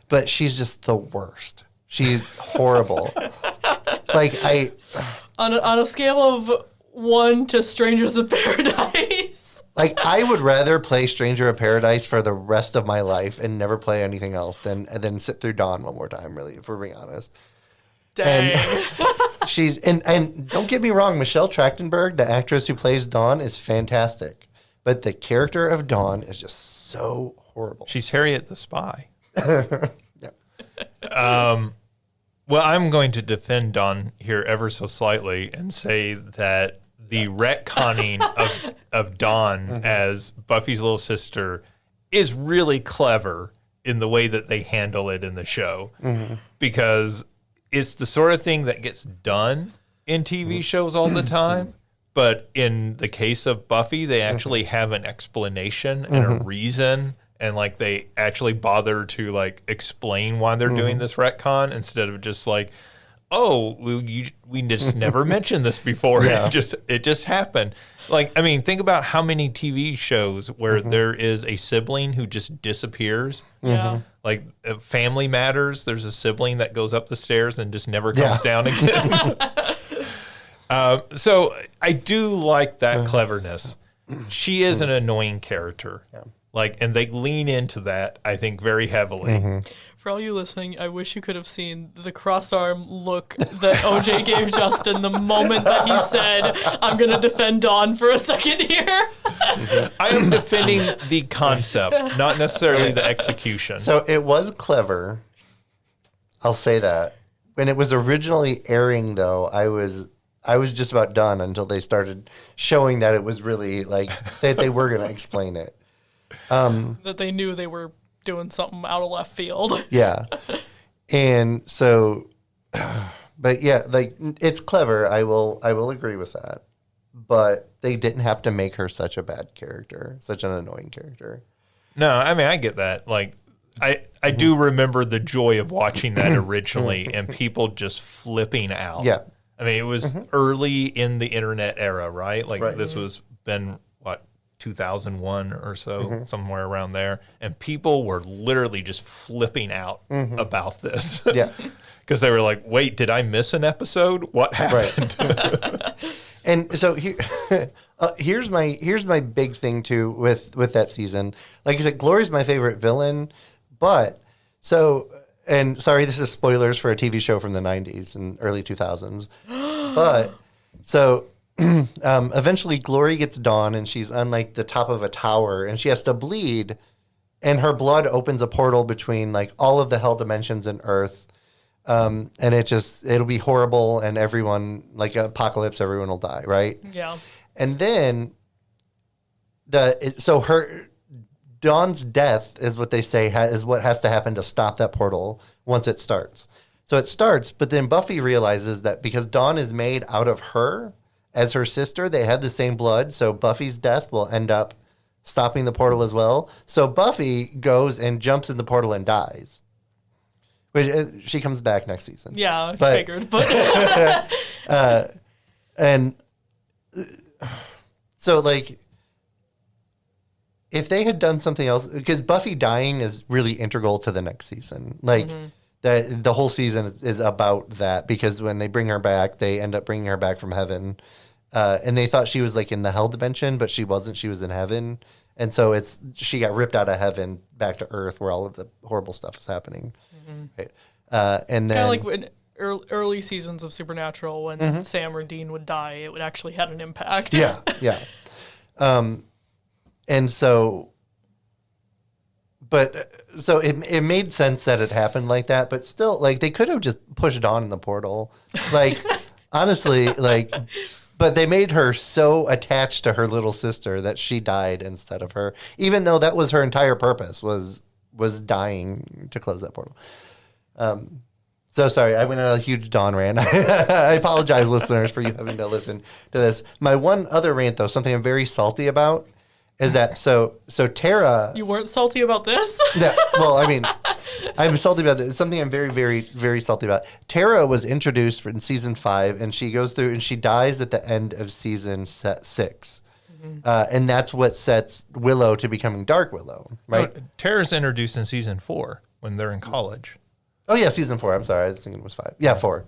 But she's just the worst. She's horrible. Like, on a scale of 1 to Strangers of Paradise. Like, I would rather play Stranger of Paradise for the rest of my life and never play anything else than sit through Dawn one more time, really, if we're being honest. Dang. And and don't get me wrong, Michelle Trachtenberg, the actress who plays Dawn, is fantastic. But the character of Dawn is just so horrible. She's Harriet the Spy. Yeah. Well, I'm going to defend Dawn here ever so slightly and say that the retconning of Dawn as Buffy's little sister is really clever in the way that they handle it in the show. Mm-hmm. Because it's the sort of thing that gets done in TV shows all the time. But in the case of Buffy, they actually have an explanation and a reason. And like they actually bother to like explain why they're doing this retcon instead of just like, oh, we just never mentioned this before. Yeah. It just happened. Like, I mean, think about how many TV shows where there is a sibling who just disappears. Yeah. Like Family Matters, there's a sibling that goes up the stairs and just never comes down again. So I do like that cleverness. She is an annoying character. Yeah. Like, and they lean into that, I think, very heavily. For all you listening, I wish you could have seen the cross-arm look that OJ gave Justin the moment that he said, I'm going to defend Dawn for a second here. I am defending the concept, not necessarily the execution. So it was clever. I'll say that. When it was originally airing, though, I was just about done until they started showing that it was really like that they were going to explain it. That they knew they were doing something out of left field. Yeah. And so, but yeah, like it's clever. I will agree with that. But they didn't have to make her such a bad character, such an annoying character. No, I mean, I get that. Like, I do remember the joy of watching that originally and people just flipping out. Yeah. I mean, it was early in the internet era, right? Like this was been, 2001 or so, somewhere around there. And people were literally just flipping out about this. Yeah. Because they were like, wait, did I miss an episode? What happened? Right. And so here's my big thing too with that season. Like I said, Glory's my favorite villain, but and sorry, this is spoilers for a TV show from the 90s and early 2000s. But so eventually Glory gets Dawn and she's on like the top of a tower and she has to bleed and her blood opens a portal between like all of the hell dimensions and Earth. And it'll be horrible and everyone, like apocalypse, everyone will die, right? Yeah. And then Dawn's death is what they say is what has to happen to stop that portal once it starts. So it starts, but then Buffy realizes that because Dawn is made out of her as her sister, they had the same blood, so Buffy's death will end up stopping the portal as well. So Buffy goes and jumps in the portal and dies. Which she comes back next season. Yeah, I figured. But and so like if they had done something else, because Buffy dying is really integral to the next season. Like the whole season is about that because when they bring her back, they end up bringing her back from heaven. And they thought she was like in the hell dimension, but she wasn't. She was in heaven. And so she got ripped out of heaven back to Earth where all of the horrible stuff is happening. Right. And then kind of like when early seasons of Supernatural, when Sam or Dean would die, it would actually had an impact. Yeah. Yeah. And so, but so it made sense that it happened like that, but still, like they could have just pushed Dawn in the portal, like honestly, like. But they made her so attached to her little sister that she died instead of her, even though that was her entire purpose was dying to close that portal. So sorry, I went on a huge Dawn rant. I apologize, listeners, for you having to listen to this. My one other rant, though, something I'm very salty about, is that so Tara. You weren't salty about this? Yeah, well, I mean, I'm salty about this. Something I'm very, very, very salty about. Tara was introduced in season 5, and she goes through and she dies at the end of season 6. And that's what sets Willow to becoming Dark Willow, right? No, Tara's introduced in season 4 when they're in college. Oh, yeah, season 4. I'm sorry. I was thinking it was 5. Yeah, 4.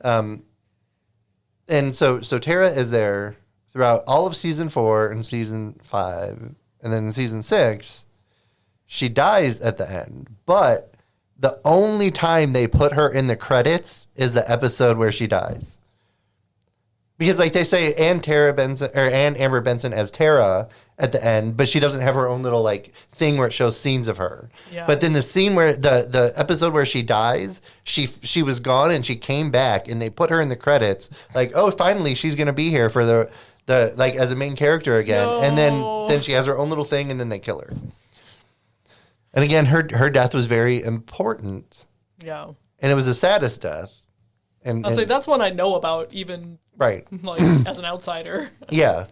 And so Tara is there throughout all of season 4 and season 5. And then in season 6, she dies at the end. But the only time they put her in the credits is the episode where she dies. Because like they say, and Amber Benson as Tara at the end, but she doesn't have her own little like thing where it shows scenes of her. Yeah. But then the scene where the episode where she dies, she was gone and she came back and they put her in the credits like, oh, finally she's gonna be here for the like as a main character again. No. And then she has her own little thing and then they kill her. And again, her death was very important. Yeah. And it was the saddest death. And I'll say that's one I know about, even right. like as an outsider. Yeah.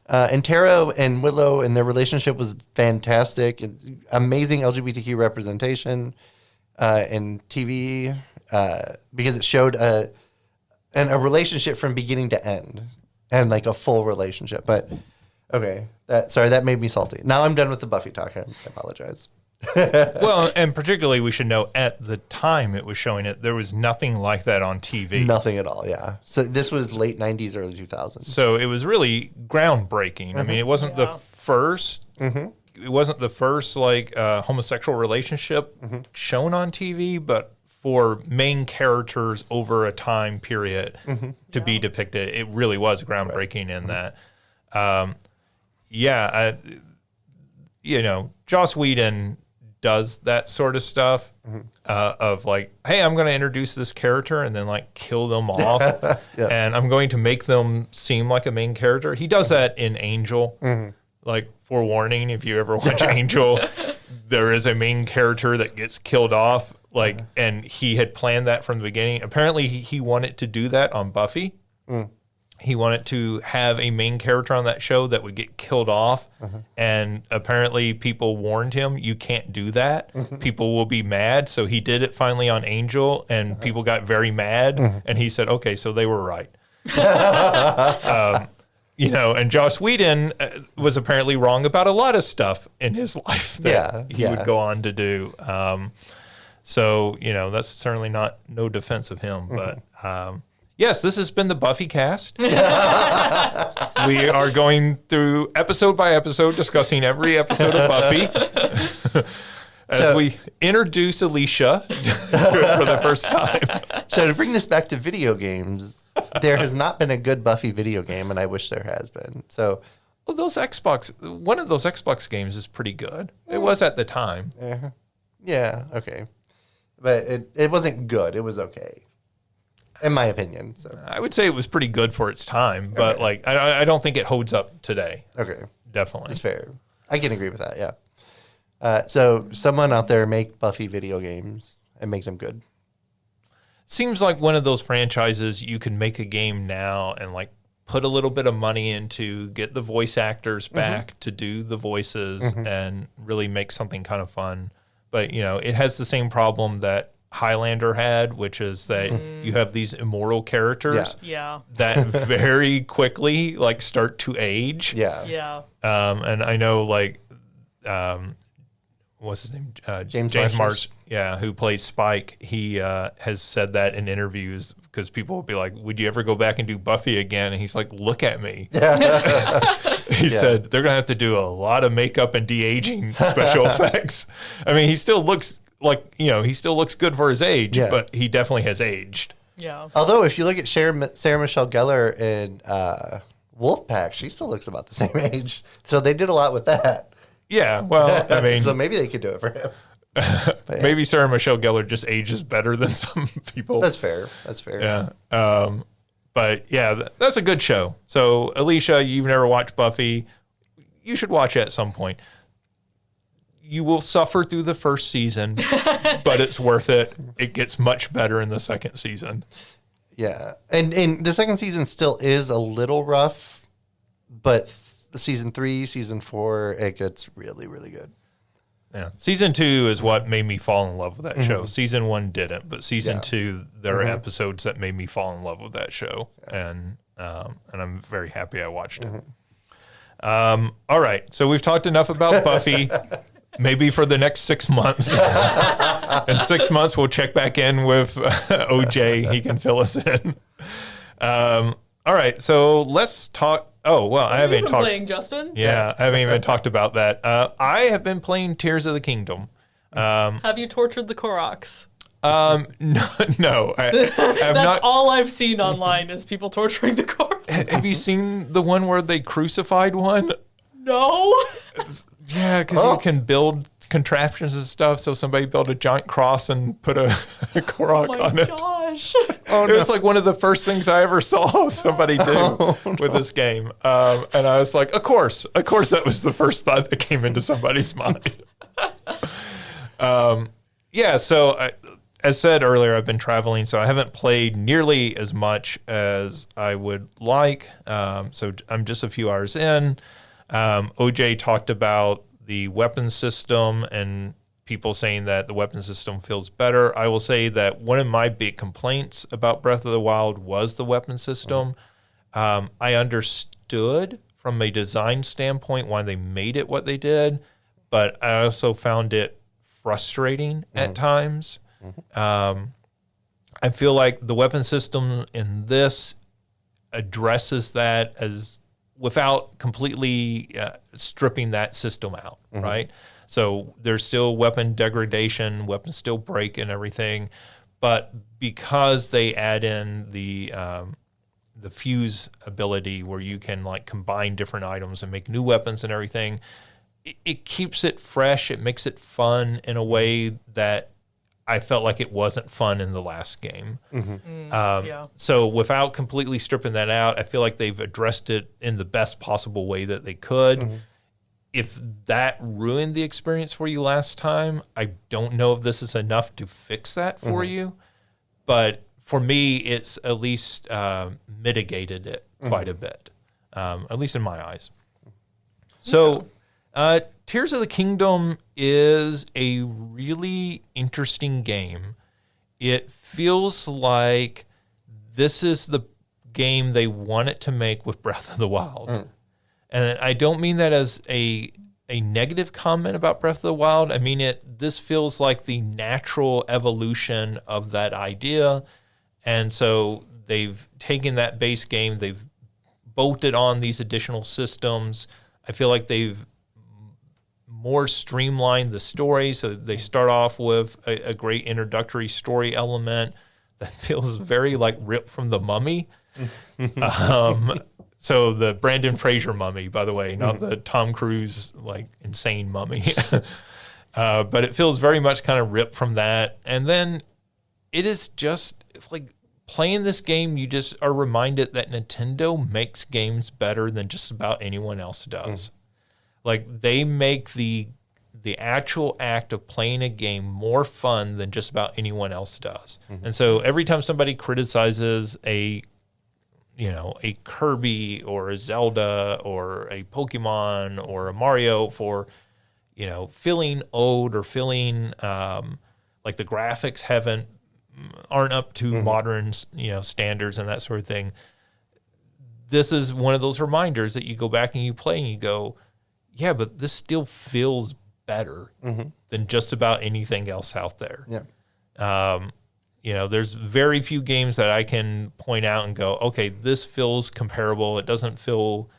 And Taro and Willow and their relationship was fantastic. It's amazing LGBTQ representation in TV because it showed a relationship from beginning to end and like a full relationship. But okay, that made me salty. Now I'm done with the Buffy talk. I apologize. Well, and particularly we should know at the time it was showing it, there was nothing like that on TV. Nothing at all, yeah. So this was late 90s, early 2000s. So it was really groundbreaking. I mean, it wasn't the first. It wasn't the first like homosexual relationship shown on TV, but for main characters over a time period to be depicted, it really was groundbreaking in that. Joss Whedon does that sort of stuff of like, hey, I'm going to introduce this character and then like kill them off and I'm going to make them seem like a main character. He does that in Angel. Like, forewarning, if you ever watch Angel, there is a main character that gets killed off. Like, and he had planned that from the beginning. Apparently he wanted to do that on Buffy. He wanted to have a main character on that show that would get killed off. And apparently people warned him, you can't do that. People will be mad. So he did it finally on Angel, and people got very mad. And he said, okay, so they were right. And Joss Whedon was apparently wrong about a lot of stuff in his life that he would go on to do. So, that's certainly no defense of him. But yes, this has been the BuffyCast. We are going through episode by episode, discussing every episode of Buffy. As we introduce Alicia for the first time. So to bring this back to video games, there has not been a good Buffy video game, and I wish there has been. So, one of those Xbox games is pretty good. It was at the time. Yeah, okay. But it wasn't good. It was okay, in my opinion. So I would say it was pretty good for its time, but like I don't think it holds up today. Okay. Definitely. It's fair. I can agree with that, yeah. So someone out there make Buffy video games and make them good. Seems like one of those franchises you can make a game now and like put a little bit of money into, get the voice actors back to do the voices and really make something kind of fun. But, it has the same problem that Highlander had, which is that you have these immortal characters that very quickly like start to age. Yeah. And I know like what's his name? James Marsh. Yeah, who plays Spike. He has said that in interviews because people will be like, would you ever go back and do Buffy again? And he's like, look at me. He said they're going to have to do a lot of makeup and de-aging special effects. I mean, he still looks like, he still looks good for his age, but he definitely has aged. Yeah. Although if you look at Sarah Michelle Gellar in Wolfpack, she still looks about the same age. So they did a lot with that. Yeah, well, I mean... so maybe they could do it for him. Maybe Sarah Michelle Gellar just ages better than some people. That's fair. Yeah. But yeah, that's a good show. So Alicia, you've never watched Buffy. You should watch it at some point. You will suffer through the first season, but it's worth it. It gets much better in the second season. Yeah. And the second season still is a little rough, but season 3, season 4, it gets really, really good. Yeah. Season 2 is what made me fall in love with that show. Season 1 didn't, but season 2, there are episodes that made me fall in love with that show. And I'm very happy I watched it. All right. So we've talked enough about Buffy. Maybe for the next 6 months. In 6 months, we'll check back in with OJ. He can fill us in. All right. So let's talk. Oh, well, I haven't talked. Playing, Justin? Yeah, I haven't even talked about that. I have been playing Tears of the Kingdom. Have you tortured the Koroks? No. That's all I've seen online is people torturing the Koroks. Have you seen the one where they crucified one? No. Yeah, because you can build contraptions and stuff. So somebody built a giant cross and put a Korok on it. Oh my gosh. It was like one of the first things I ever saw somebody do with this game. And I was like, of course that was the first thought that came into somebody's mind. So as said earlier, I've been traveling, so I haven't played nearly as much as I would like. So I'm just a few hours in. OJ talked about the weapon system and people saying that the weapon system feels better. I will say that one of my big complaints about Breath of the Wild was the weapon system. I understood from a design standpoint why they made it what they did, but I also found it frustrating at times. I feel like the weapon system in this addresses that as without completely stripping that system out, right? So there's still weapon degradation, weapons still break and everything, but because they add in the fuse ability where you can like combine different items and make new weapons and everything, it keeps it fresh. It makes it fun in a way that I felt like it wasn't fun in the last game. So without completely stripping that out, I feel like they've addressed it in the best possible way that they could. If that ruined the experience for you last time, I don't know if this is enough to fix that for you. But for me, it's at least mitigated it quite a bit, at least in my eyes. So Tears of the Kingdom is a really interesting game. It feels like this is the game they wanted to make with Breath of the Wild. And I don't mean that as a negative comment about Breath of the Wild. I mean this feels like the natural evolution of that idea. And so they've taken that base game, they've bolted on these additional systems. I feel like they've more streamlined the story. So they start off with a great introductory story element that feels very like ripped from The Mummy. So the Brandon Fraser mummy, by the way, not the Tom Cruise like insane mummy. But it feels very much kind of ripped from that. And then it is just like playing this game, you just are reminded that Nintendo makes games better than just about anyone else does. Like they make the actual act of playing a game more fun than just about anyone else does. And so every time somebody criticizes a Kirby or a Zelda or a Pokemon or a Mario for, feeling old or feeling like the graphics aren't up to modern, standards and that sort of thing. This is one of those reminders that you go back and you play and you go, yeah, but this still feels better than just about anything else out there. There's very few games that I can point out and go, okay, this feels comparable. It doesn't feel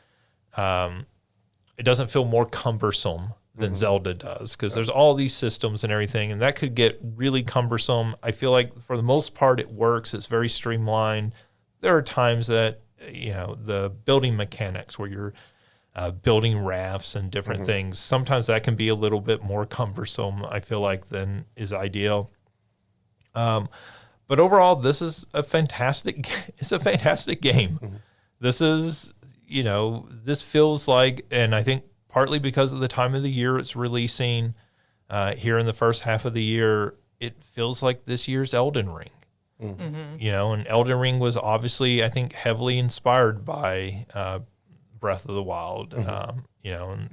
more cumbersome than Zelda does, because there's all these systems and everything, and that could get really cumbersome. I feel like for the most part it works. It's very streamlined. There are times that, the building mechanics where you're building rafts and different things, sometimes that can be a little bit more cumbersome, I feel like, than is ideal. But overall, this is a fantastic game. This is, this feels like, and I think partly because of the time of the year it's releasing here in the first half of the year, it feels like this year's Elden Ring. And Elden Ring was obviously, I think, heavily inspired by Breath of the Wild, and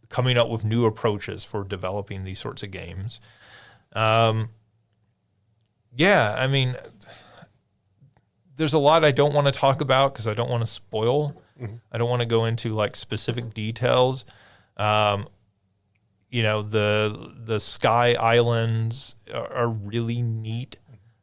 coming up with new approaches for developing these sorts of games. Yeah, I mean, there's a lot I don't want to talk about because I don't want to spoil. I don't want to go into like specific details. The Sky Islands are really neat,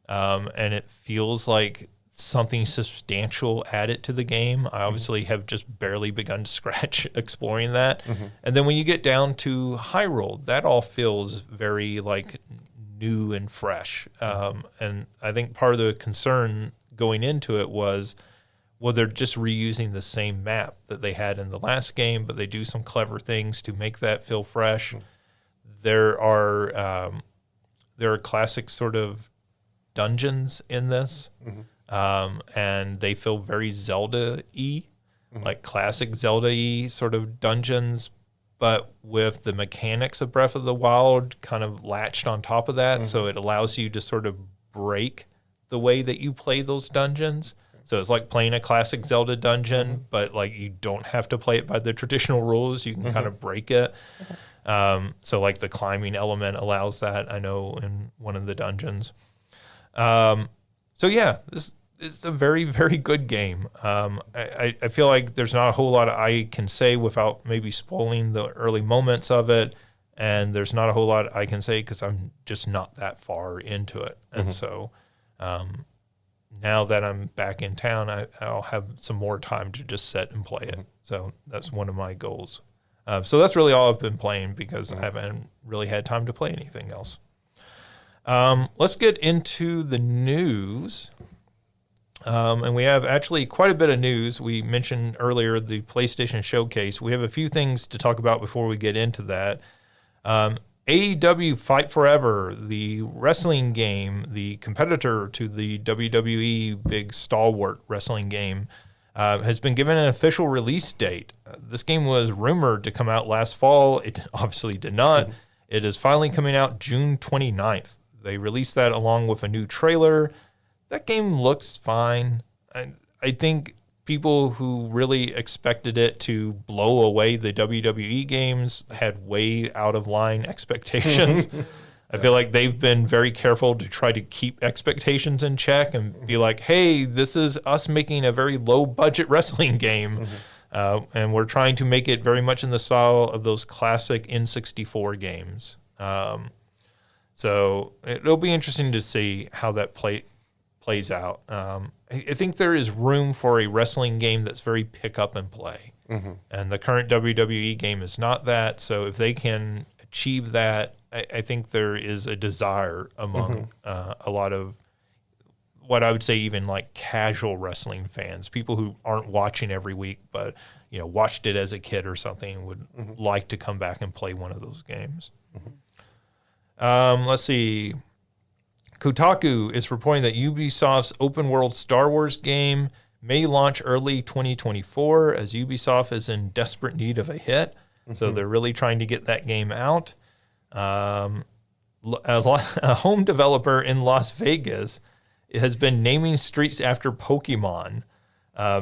and it feels like something substantial added to the game. I obviously have just barely begun to scratch exploring that. And then when you get down to Hyrule, that all feels very like new and fresh. And I think part of the concern going into it was, well, they're just reusing the same map that they had in the last game, but they do some clever things to make that feel fresh. There are classic sort of dungeons in this, and they feel very Zelda-y, like classic Zelda-y sort of dungeons, but with the mechanics of Breath of the Wild kind of latched on top of that, so it allows you to sort of break the way that you play those dungeons. So it's like playing a classic Zelda dungeon, but like you don't have to play it by the traditional rules. You can kind of break it. So like the climbing element allows that, I know, in one of the dungeons. So yeah, this is a very, very good game. I feel like there's not a whole lot I can say without maybe spoiling the early moments of it. And there's not a whole lot I can say because I'm just not that far into it. And so now that I'm back in town, I'll have some more time to just sit and play it. So that's one of my goals. So that's really all I've been playing because I haven't really had time to play anything else. Let's get into the news. And we have actually quite a bit of news. We mentioned earlier the PlayStation Showcase. We have a few things to talk about before we get into that. AEW Fight Forever, the wrestling game, the competitor to the WWE big stalwart wrestling game, has been given an official release date. This game was rumored to come out last fall. It obviously did not. It is finally coming out June 29th. They released that along with a new trailer. That game looks fine. I think people who really expected it to blow away the WWE games had way out of line expectations. I feel like they've been very careful to try to keep expectations in check and be like, hey, this is us making a very low budget wrestling game. And we're trying to make it very much in the style of those classic N64 games. So it'll be interesting to see how that plays out. I think there is room for a wrestling game that's very pick up and play. And the current WWE game is not that. So if they can achieve that, I think there is a desire among a lot of what I would say even like casual wrestling fans, people who aren't watching every week, but watched it as a kid or something, would like to come back and play one of those games. Let's see. Kotaku is reporting that Ubisoft's open world Star Wars game may launch early 2024 as Ubisoft is in desperate need of a hit. So they're really trying to get that game out. A home developer in Las Vegas has been naming streets after Pokemon.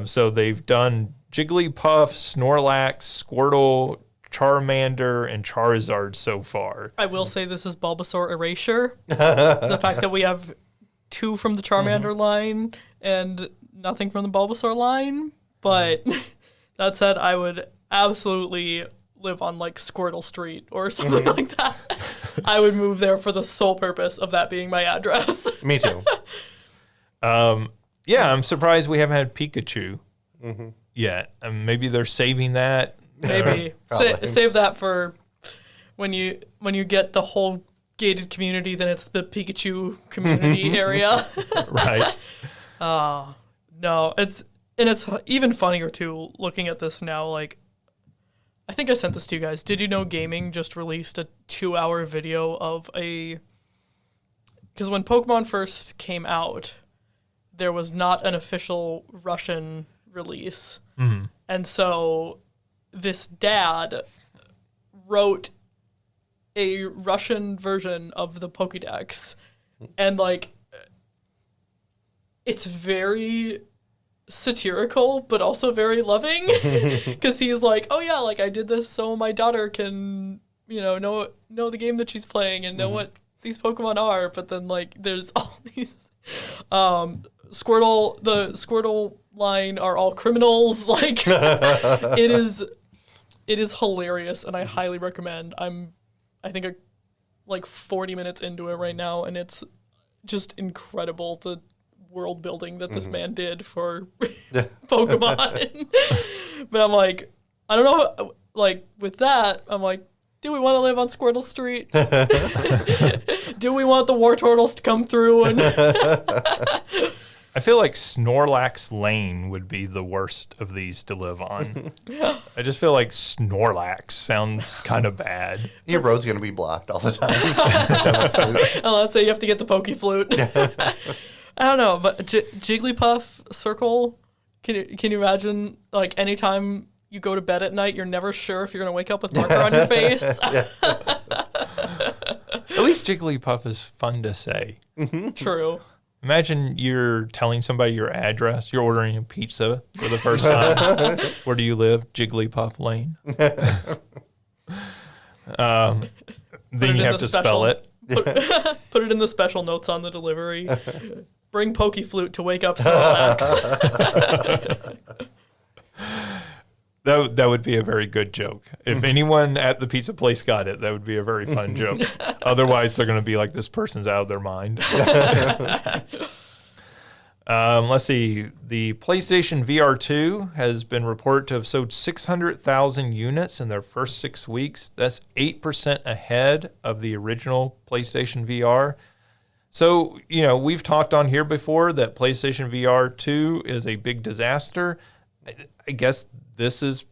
So they've done Jigglypuff, Snorlax, Squirtle, Charmander, and Charizard so far. I will say this is Bulbasaur Erasure. The fact that we have 2 from the Charmander line and nothing from the Bulbasaur line. But that said, I would absolutely live on like Squirtle Street or something like that. I would move there for the sole purpose of that being my address. Me too. Yeah, I'm surprised we haven't had Pikachu yet. Maybe they're saving that. Maybe save that for when you get the whole gated community. Then it's the Pikachu community area. Right. No, it's even funnier too. Looking at this now, like I think I sent this to you guys. Did you know Gaming just released a 2-hour video of because when Pokemon first came out, there was not an official Russian release, and so this dad wrote a Russian version of the Pokédex, and like it's very satirical but also very loving because he's like, oh yeah, like I did this so my daughter can know the game that she's playing and know what these Pokemon are, but then like there's all these the Squirtle line are all criminals. Like it is hilarious, and I highly recommend. I think like 40 minutes into it right now, and it's just incredible, the world building that this man did for Pokemon. But I'm like, I don't know, like with that, I'm like, do we want to live on Squirtle Street? Do we want the War Turtles to come through? And I feel like Snorlax Lane would be the worst of these to live on. I just feel like Snorlax sounds kind of bad. Your road's going to be blocked all the time. Unless you have to get the Poke Flute. I don't know, but Jigglypuff Circle, can you imagine, like, anytime you go to bed at night, you're never sure if you're going to wake up with marker on your face. At least Jigglypuff is fun to say. True. Imagine you're telling somebody your address. You're ordering a pizza for the first time. Where do you live? Jigglypuff Lane. Then you have to spell it. Put it in the special notes on the delivery. Bring Pokeflute to wake up Snorlax. That would be a very good joke. If anyone at the pizza place got it, that would be a very fun joke. Otherwise, they're going to be like, this person's out of their mind. Let's see. The PlayStation VR 2 has been reported to have sold 600,000 units in their first 6 weeks. That's 8% ahead of the original PlayStation VR. So, we've talked on here before that PlayStation VR 2 is a big disaster. I guess this is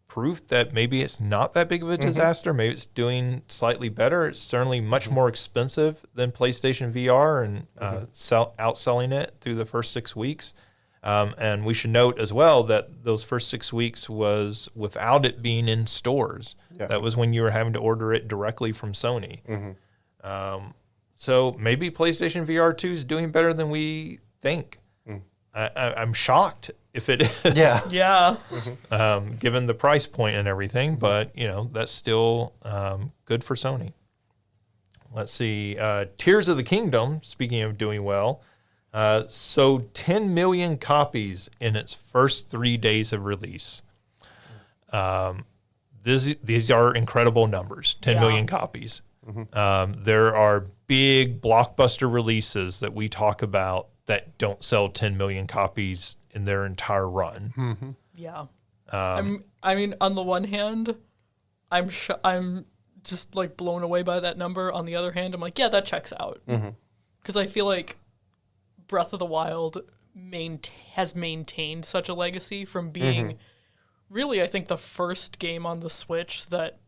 proof that maybe it's not that big of a disaster. Maybe it's doing slightly better. It's certainly much more expensive than PlayStation VR and outselling it through the first 6 weeks. And we should note as well that those first 6 weeks was without it being in stores. Yeah. That was when you were having to order it directly from Sony. So maybe PlayStation VR 2 is doing better than we think. I'm shocked if it is. Yeah. Given the price point and everything, but that's still good for Sony. Let's see. Tears of the Kingdom, speaking of doing well, sold 10 million copies in its first 3 days of release. These are incredible numbers, 10 million copies. There are big blockbuster releases that we talk about that don't sell 10 million copies in their entire run. Yeah. I mean, on the one hand, I'm just like blown away by that number. On the other hand, I'm like, yeah, that checks out. Because I feel like Breath of the Wild has maintained such a legacy from being really, I think, the first game on the Switch that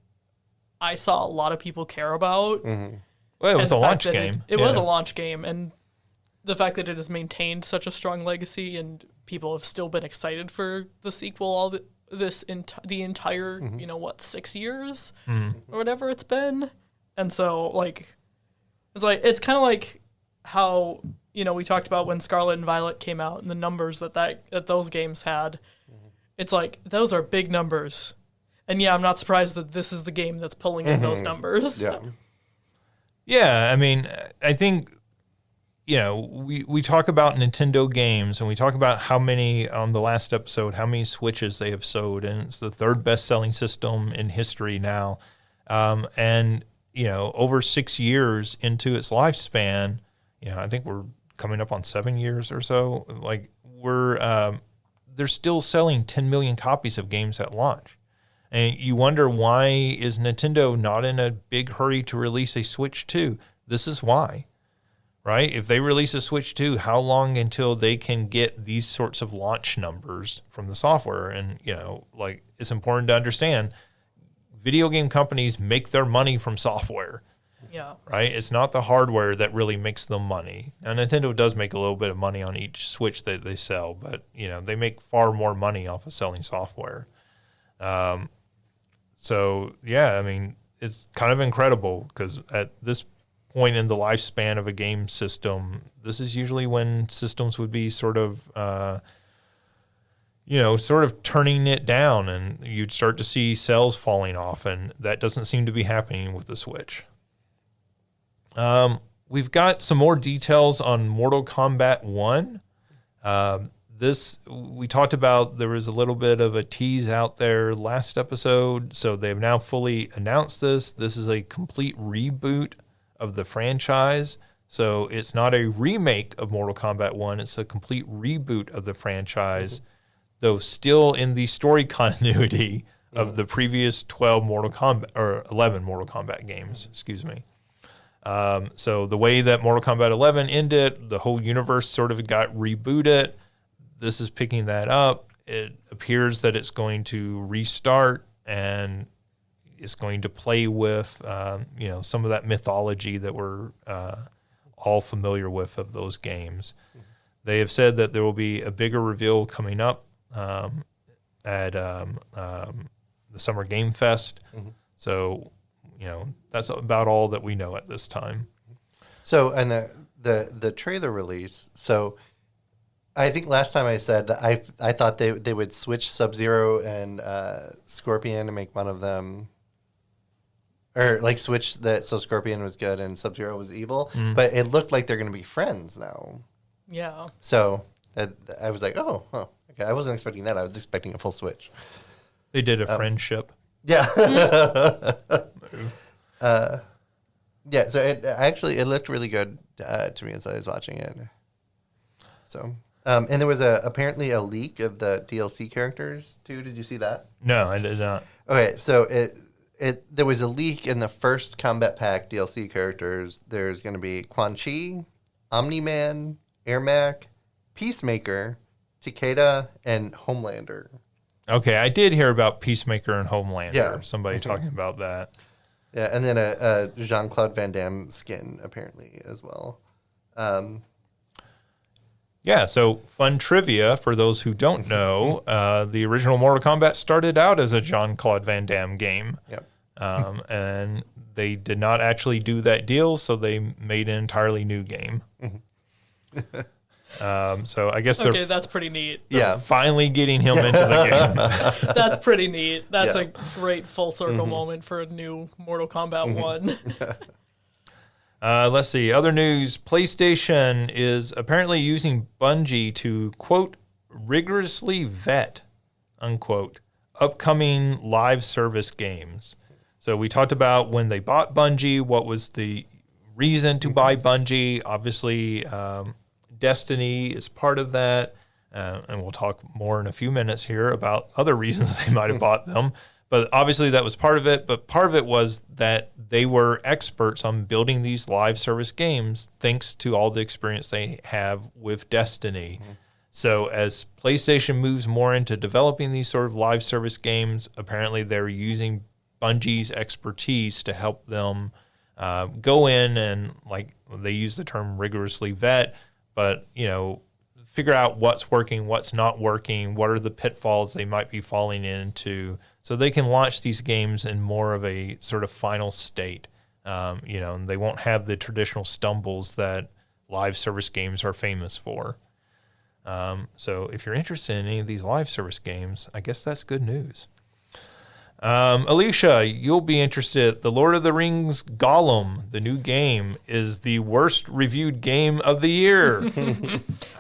I saw a lot of people care about. Well, it was a launch game. It was a launch game, and the fact that it has maintained such a strong legacy and people have still been excited for the sequel the entire 6 years or whatever it's been. And so it's kind of like how we talked about when Scarlet and Violet came out and the numbers that those games had. It's like those are big numbers, and I'm not surprised that this is the game that's pulling in those numbers. Yeah, I mean, I think we talk about Nintendo games, and we talk about how many, on the last episode, how many Switches they have sold, and it's the third best-selling system in history now. And, over 6 years into its lifespan, I think we're coming up on 7 years or so, they're still selling 10 million copies of games at launch. And you wonder, why is Nintendo not in a big hurry to release a Switch 2? This is why. Right? If they release a Switch 2, how long until they can get these sorts of launch numbers from the software? And, it's important to understand, video game companies make their money from software. Yeah. Right? It's not the hardware that really makes them money. Now, Nintendo does make a little bit of money on each Switch that they sell, but, they make far more money off of selling software. So, yeah, I mean, it's kind of incredible because at this point in the lifespan of a game system, this is usually when systems would be sort of turning it down, and you'd start to see sales falling off, and that doesn't seem to be happening with the Switch. We've got some more details on Mortal Kombat 1. We talked about, there was a little bit of a tease out there last episode, so they've now fully announced this. This is a complete reboot of the franchise. So it's not a remake of Mortal Kombat 1, it's a complete reboot of the franchise, though still in the story continuity of the previous 11 Mortal Kombat games, excuse me. So the way that Mortal Kombat 11 ended, the whole universe sort of got rebooted. This is picking that up. It appears that it's going to restart, and it's going to play with, some of that mythology that we're all familiar with of those games. They have said that there will be a bigger reveal coming up at the Summer Game Fest. So, that's about all that we know at this time. So, and the trailer release. So, I think last time I said that I thought they would switch Sub-Zero and Scorpion and make one of them, or like switch that so Scorpion was good and Sub-Zero was evil. But it looked like they're going to be friends now. Yeah. So I was like, oh, okay. I wasn't expecting that. I was expecting a full switch. They did a friendship. Yeah. Yeah. So it looked really good to me as I was watching it. So. And there was apparently a leak of the DLC characters too. Did you see that? No, I did not. Okay, so there was a leak in the first Combat Pack DLC characters. There's going to be Quan Chi, Omni-Man, Ermac, Peacemaker, Takeda, and Homelander. Okay, I did hear about Peacemaker and Homelander. Yeah. Somebody talking about that. Yeah, and then a Jean-Claude Van Damme skin apparently as well. Yeah, so fun trivia for those who don't know, the original Mortal Kombat started out as a Jean-Claude Van Damme game. Yep. And they did not actually do that deal, so they made an entirely new game. So I guess Okay, that's pretty neat. Yeah. finally getting him into the game. That's pretty neat. That's Yeah. a great full circle moment for a new Mortal Kombat 1. Let's see. Other news. PlayStation is apparently using Bungie to, quote, rigorously vet, unquote, upcoming live service games. So we talked about when they bought Bungie, what was the reason to buy Bungie. Obviously, Destiny is part of that. And we'll talk more in a few minutes here about other reasons they might have bought them. But obviously that was part of it. But part of it was that they were experts on building these live service games thanks to all the experience they have with Destiny. So as PlayStation moves more into developing these sort of live service games, apparently they're using Bungie's expertise to help them go in and, like, they use the term rigorously vet, but, figure out what's working, what's not working, what are the pitfalls they might be falling into, so they can launch these games in more of a sort of final state. And they won't have the traditional stumbles that live service games are famous for. So if you're interested in any of these live service games, I guess that's good news. Alicia, you'll be interested. The Lord of the Rings Gollum, the new game, is the worst reviewed game of the year.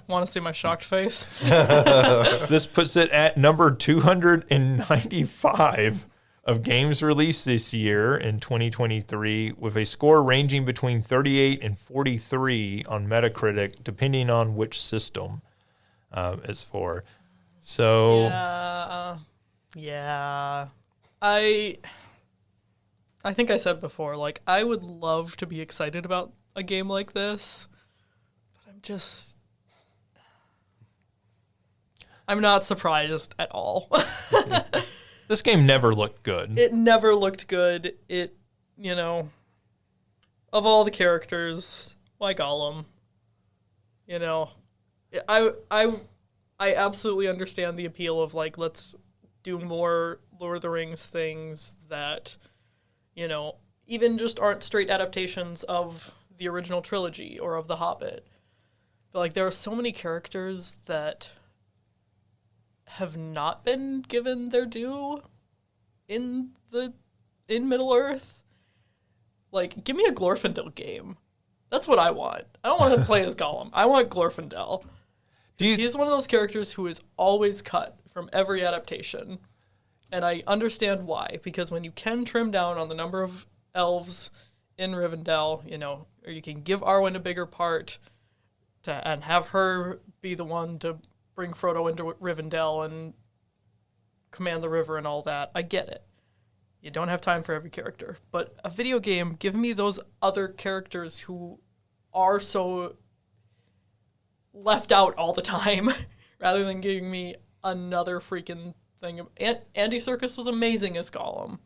Want to see my shocked face? This puts it at number 295 of games released this year in 2023, with a score ranging between 38 and 43 on Metacritic, depending on which system it's for. So, yeah. I think I said before, like, I would love to be excited about a game like this, but I'm not surprised at all. this game never looked good. It never looked good. It, of all the characters, why Gollum? I absolutely understand the appeal of, like, let's do more Lord of the Rings things that, even just aren't straight adaptations of the original trilogy or of The Hobbit. But, like, there are so many characters that have not been given their due in Middle-earth. Like, give me a Glorfindel game. That's what I want. I don't want to play as Gollum. I want Glorfindel. He's one of those characters who is always cut from every adaptation. And I understand why, because when you can trim down on the number of elves in Rivendell, or you can give Arwen a bigger part and have her be the one to bring Frodo into Rivendell and command the river and all that, I get it. You don't have time for every character. But a video game, give me those other characters who are so left out all the time, rather than giving me another freaking thing. Andy Serkis was amazing as Gollum.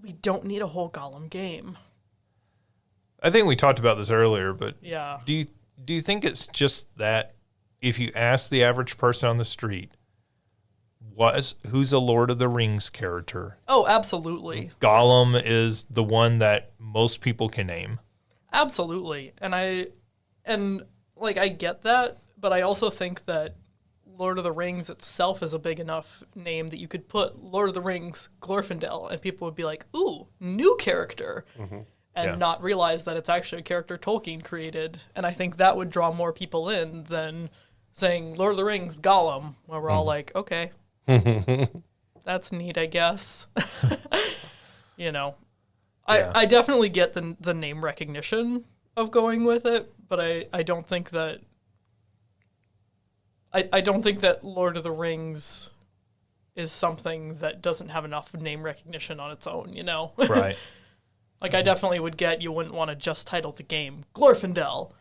We don't need a whole Gollum game. I think we talked about this earlier, but yeah. Do you think it's just that if you ask the average person on the street, who's a Lord of the Rings character? Oh, absolutely. Gollum is the one that most people can name. Absolutely. And I get that, but I also think that Lord of the Rings itself is a big enough name that you could put Lord of the Rings Glorfindel and people would be like, ooh, new character. And not realize that it's actually a character Tolkien created. And I think that would draw more people in than saying Lord of the Rings Gollum, where we're all like, okay, that's neat, I guess. I definitely get the name recognition of going with it, but I don't think that I don't think that Lord of the Rings is something that doesn't have enough name recognition on its own, Right. Like, I definitely would get you wouldn't want to just title the game Glorfindel.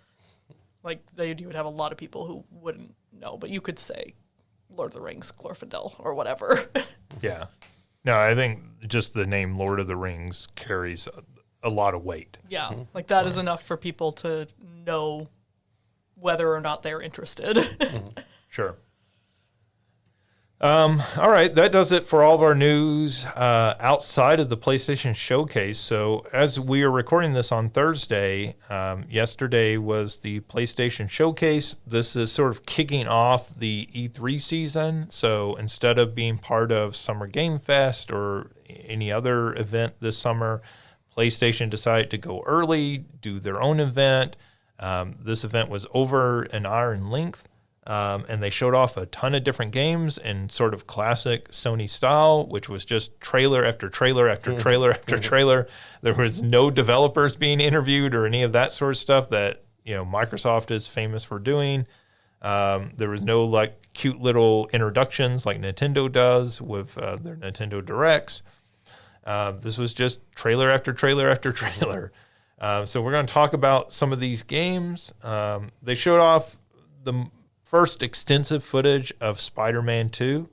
Like, you would have a lot of people who wouldn't know, but you could say Lord of the Rings Glorfindel or whatever. Yeah. No, I think just the name Lord of the Rings carries a lot of weight. Yeah, like that is enough for people to know whether or not they're interested. Sure. All right, that does it for all of our news outside of the PlayStation Showcase. So as we are recording this on Thursday, yesterday was the PlayStation Showcase. This is sort of kicking off the E3 season. So instead of being part of Summer Game Fest or any other event this summer, PlayStation decided to go early, do their own event. This event was over an hour in length. And they showed off a ton of different games in sort of classic Sony style, which was just trailer after trailer after trailer after trailer. There was no developers being interviewed or any of that sort of stuff that, Microsoft is famous for doing. There was no like cute little introductions like Nintendo does with their Nintendo Directs. This was just trailer after trailer after trailer. So we're going to talk about some of these games. They showed off the first extensive footage of Spider-Man 2.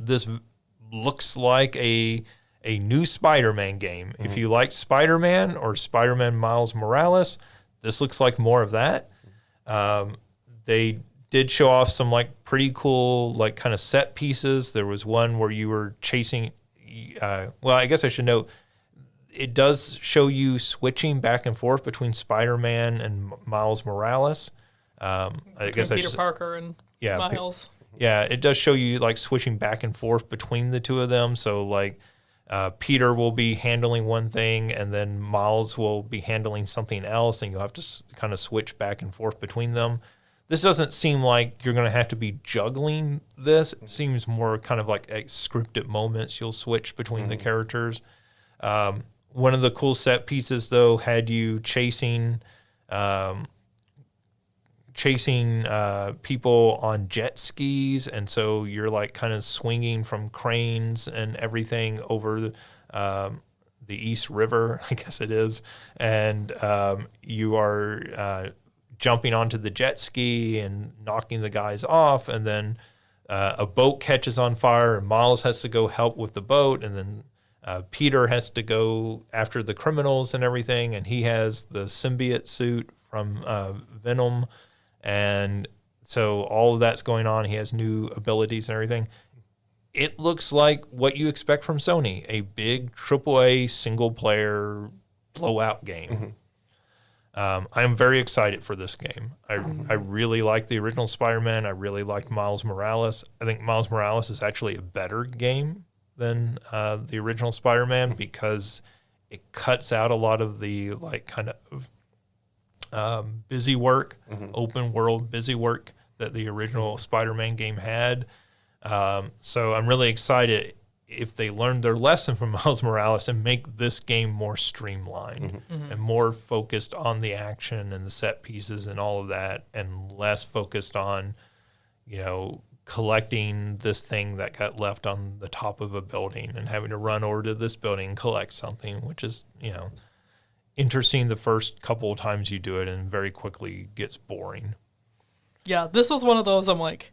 This looks like a new Spider-Man game. If you liked Spider-Man or Spider-Man Miles Morales, this looks like more of that. They did show off some like pretty cool like kind of set pieces. There was one where you were chasing. Well, I guess I should note it does show you switching back and forth between Spider-Man and Miles Morales. I guess Peter Parker and Miles. It does show you like switching back and forth between the two of them. So like Peter will be handling one thing and then Miles will be handling something else, and you'll have to kind of switch back and forth between them. This doesn't seem like you're going to have to be juggling this. It seems more kind of like at scripted moments you'll switch between the characters. One of the cool set pieces though had you chasing people on jet skis, and so you're like kind of swinging from cranes and everything over the East River, I guess it is, and you are jumping onto the jet ski and knocking the guys off, and then a boat catches on fire and Miles has to go help with the boat, and then Peter has to go after the criminals and everything, and he has the symbiote suit from Venom. And so all of that's going on. He has new abilities and everything. It looks like what you expect from Sony, a big AAA single-player blowout game. I'm very excited for this game. I really like the original Spider-Man. I really like Miles Morales. I think Miles Morales is actually a better game than the original Spider-Man because it cuts out a lot of the like kind of busy work, open world busy work that the original Spider-Man game had. So I'm really excited if they learned their lesson from Miles Morales and make this game more streamlined and more focused on the action and the set pieces and all of that, and less focused on, collecting this thing that got left on the top of a building and having to run over to this building and collect something, which is, interesting the first couple of times you do it and very quickly gets boring. Yeah, this was one of those I'm like,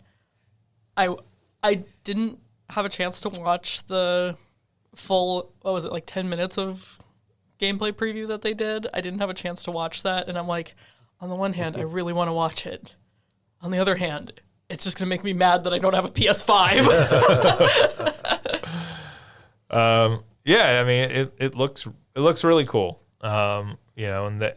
I didn't have a chance to watch the full, 10 minutes of gameplay preview that they did. I didn't have a chance to watch that, and I'm like, on the one hand, I really want to watch it. On the other hand, it's just gonna make me mad that I don't have a PS5. Yeah, I mean, it looks really cool. And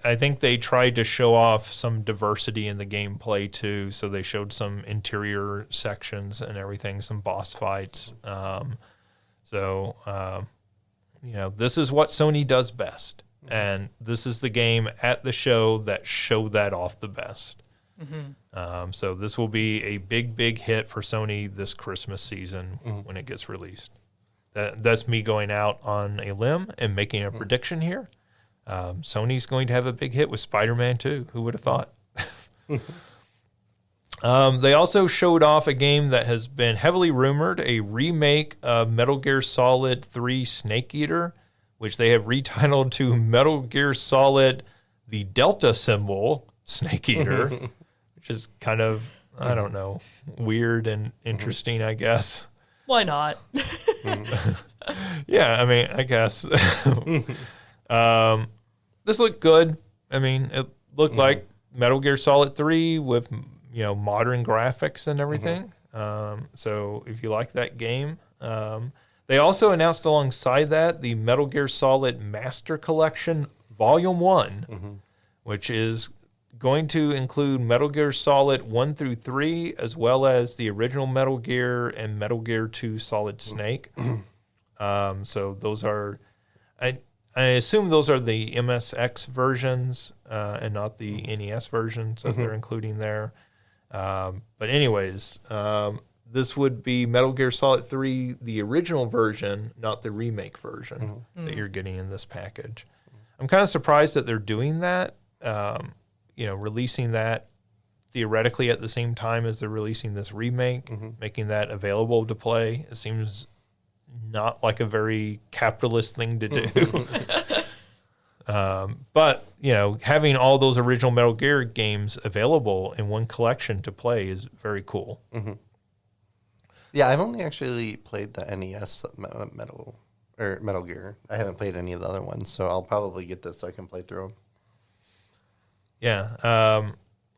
I think they tried to show off some diversity in the gameplay too. So they showed some interior sections and everything, some boss fights. This is what Sony does best, and this is the game at the show that showed that off the best. So this will be a big hit for Sony this Christmas season when it gets released. That's me going out on a limb and making a prediction here. Sony's going to have a big hit with Spider-Man 2. Who would have thought? They also showed off a game that has been heavily rumored, a remake of Metal Gear Solid 3 Snake Eater, which they have retitled to Metal Gear Solid the Delta Symbol Snake Eater, which is kind of, I don't know, weird and interesting, I guess. Why not? Yeah, I mean, I guess. This looked good. I mean, it looked like Metal Gear Solid 3 with, modern graphics and everything. So if you like that game, they also announced alongside that the Metal Gear Solid Master Collection Volume 1, which is going to include Metal Gear Solid 1 through 3, as well as the original Metal Gear and Metal Gear 2 Solid Snake. So those are, I assume those are the MSX versions and not the NES versions that they're including there. But anyways, this would be Metal Gear Solid 3, the original version, not the remake version that you're getting in this package. I'm kind of surprised that they're doing that, releasing that theoretically at the same time as they're releasing this remake, making that available to play. It seems not like a very capitalist thing to do. But, having all those original Metal Gear games available in one collection to play is very cool. Yeah, I've only actually played the NES Metal Gear. I haven't played any of the other ones, so I'll probably get this so I can play through them. Yeah.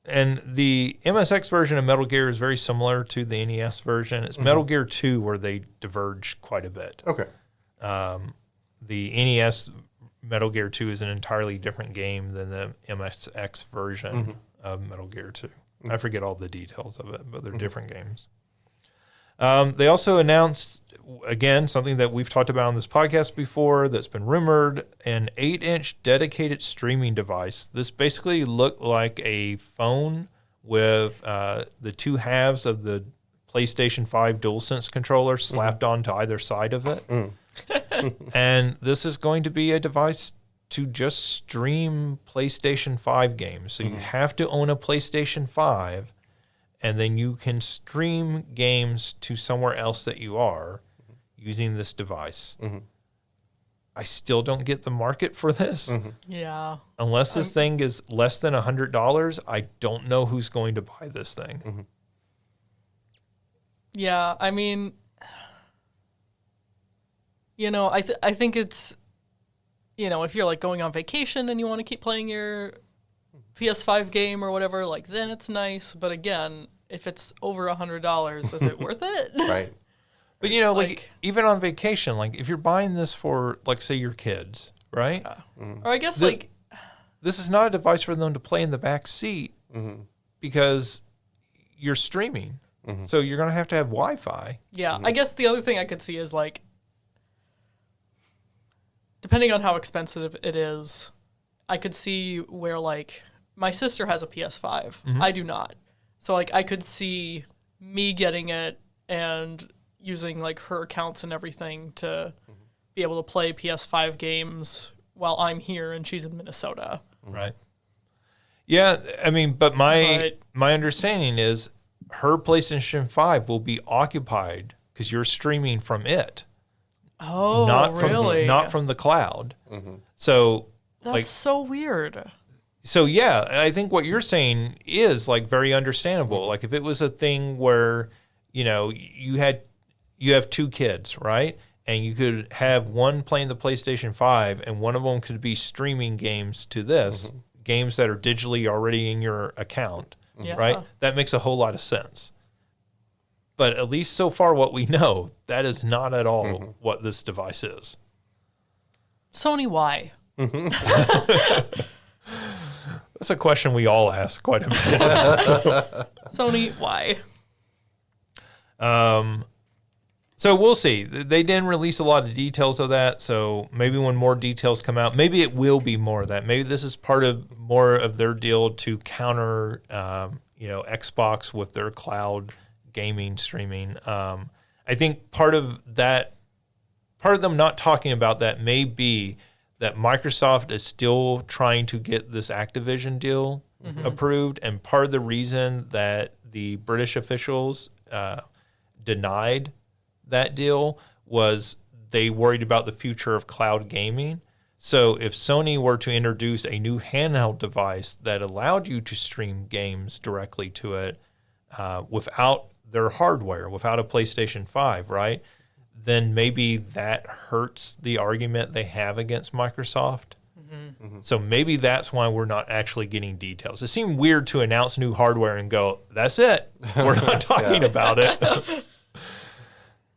And the MSX version of Metal Gear is very similar to the NES version. It's Metal Gear 2 where they diverge quite a bit. Okay. The NES Metal Gear 2 is an entirely different game than the MSX version of Metal Gear 2. I forget all the details of it, but they're different games. They also announced, again, something that we've talked about on this podcast before that's been rumored, an 8-inch dedicated streaming device. This basically looked like a phone with the two halves of the PlayStation 5 DualSense controller slapped onto either side of it. And this is going to be a device to just stream PlayStation 5 games. So you have to own a PlayStation 5, and then you can stream games to somewhere else that you are using this device. I still don't get the market for this. Yeah. Unless this thing is less than $100, I don't know who's going to buy this thing. Yeah, I mean, I think it's, if you're like going on vacation and you want to keep playing your PS5 game or whatever, like then it's nice. But again, if it's over $100, is it worth it? Right. But like even on vacation, like if you're buying this for, like, say your kids, right? Or I guess this is not a device for them to play in the back seat because you're streaming. So you're going to have Wi-Fi. Yeah, I guess the other thing I could see is like, depending on how expensive it is, I could see where like my sister has a PS5. I do not. So like I could see me getting it and using like her accounts and everything to be able to play PS5 games while I'm here and she's in Minnesota. Right. Yeah, I mean, but my understanding is her PlayStation 5 will be occupied because you're streaming from it. Oh, really? Not from the cloud. So that's so weird. So yeah, I think what you're saying is like very understandable. Like if it was a thing where, you have two kids, right? And you could have one playing the PlayStation 5 and one of them could be streaming games to this, games that are digitally already in your account, right? That makes a whole lot of sense. But at least so far, what we know, that is not at all what this device is. Sony, why? That's a question we all ask quite a bit. Sony, why? So we'll see. They didn't release a lot of details of that. So maybe when more details come out, maybe it will be more of that. Maybe this is part of more of their deal to counter, Xbox with their cloud gaming streaming. I think part of them not talking about that may be that Microsoft is still trying to get this Activision deal approved. And part of the reason that the British officials denied that deal was they worried about the future of cloud gaming. So if Sony were to introduce a new handheld device that allowed you to stream games directly to it without their hardware, without a PlayStation 5, right? Then maybe that hurts the argument they have against Microsoft. So maybe that's why we're not actually getting details. It seemed weird to announce new hardware and go, that's it. We're not talking about it.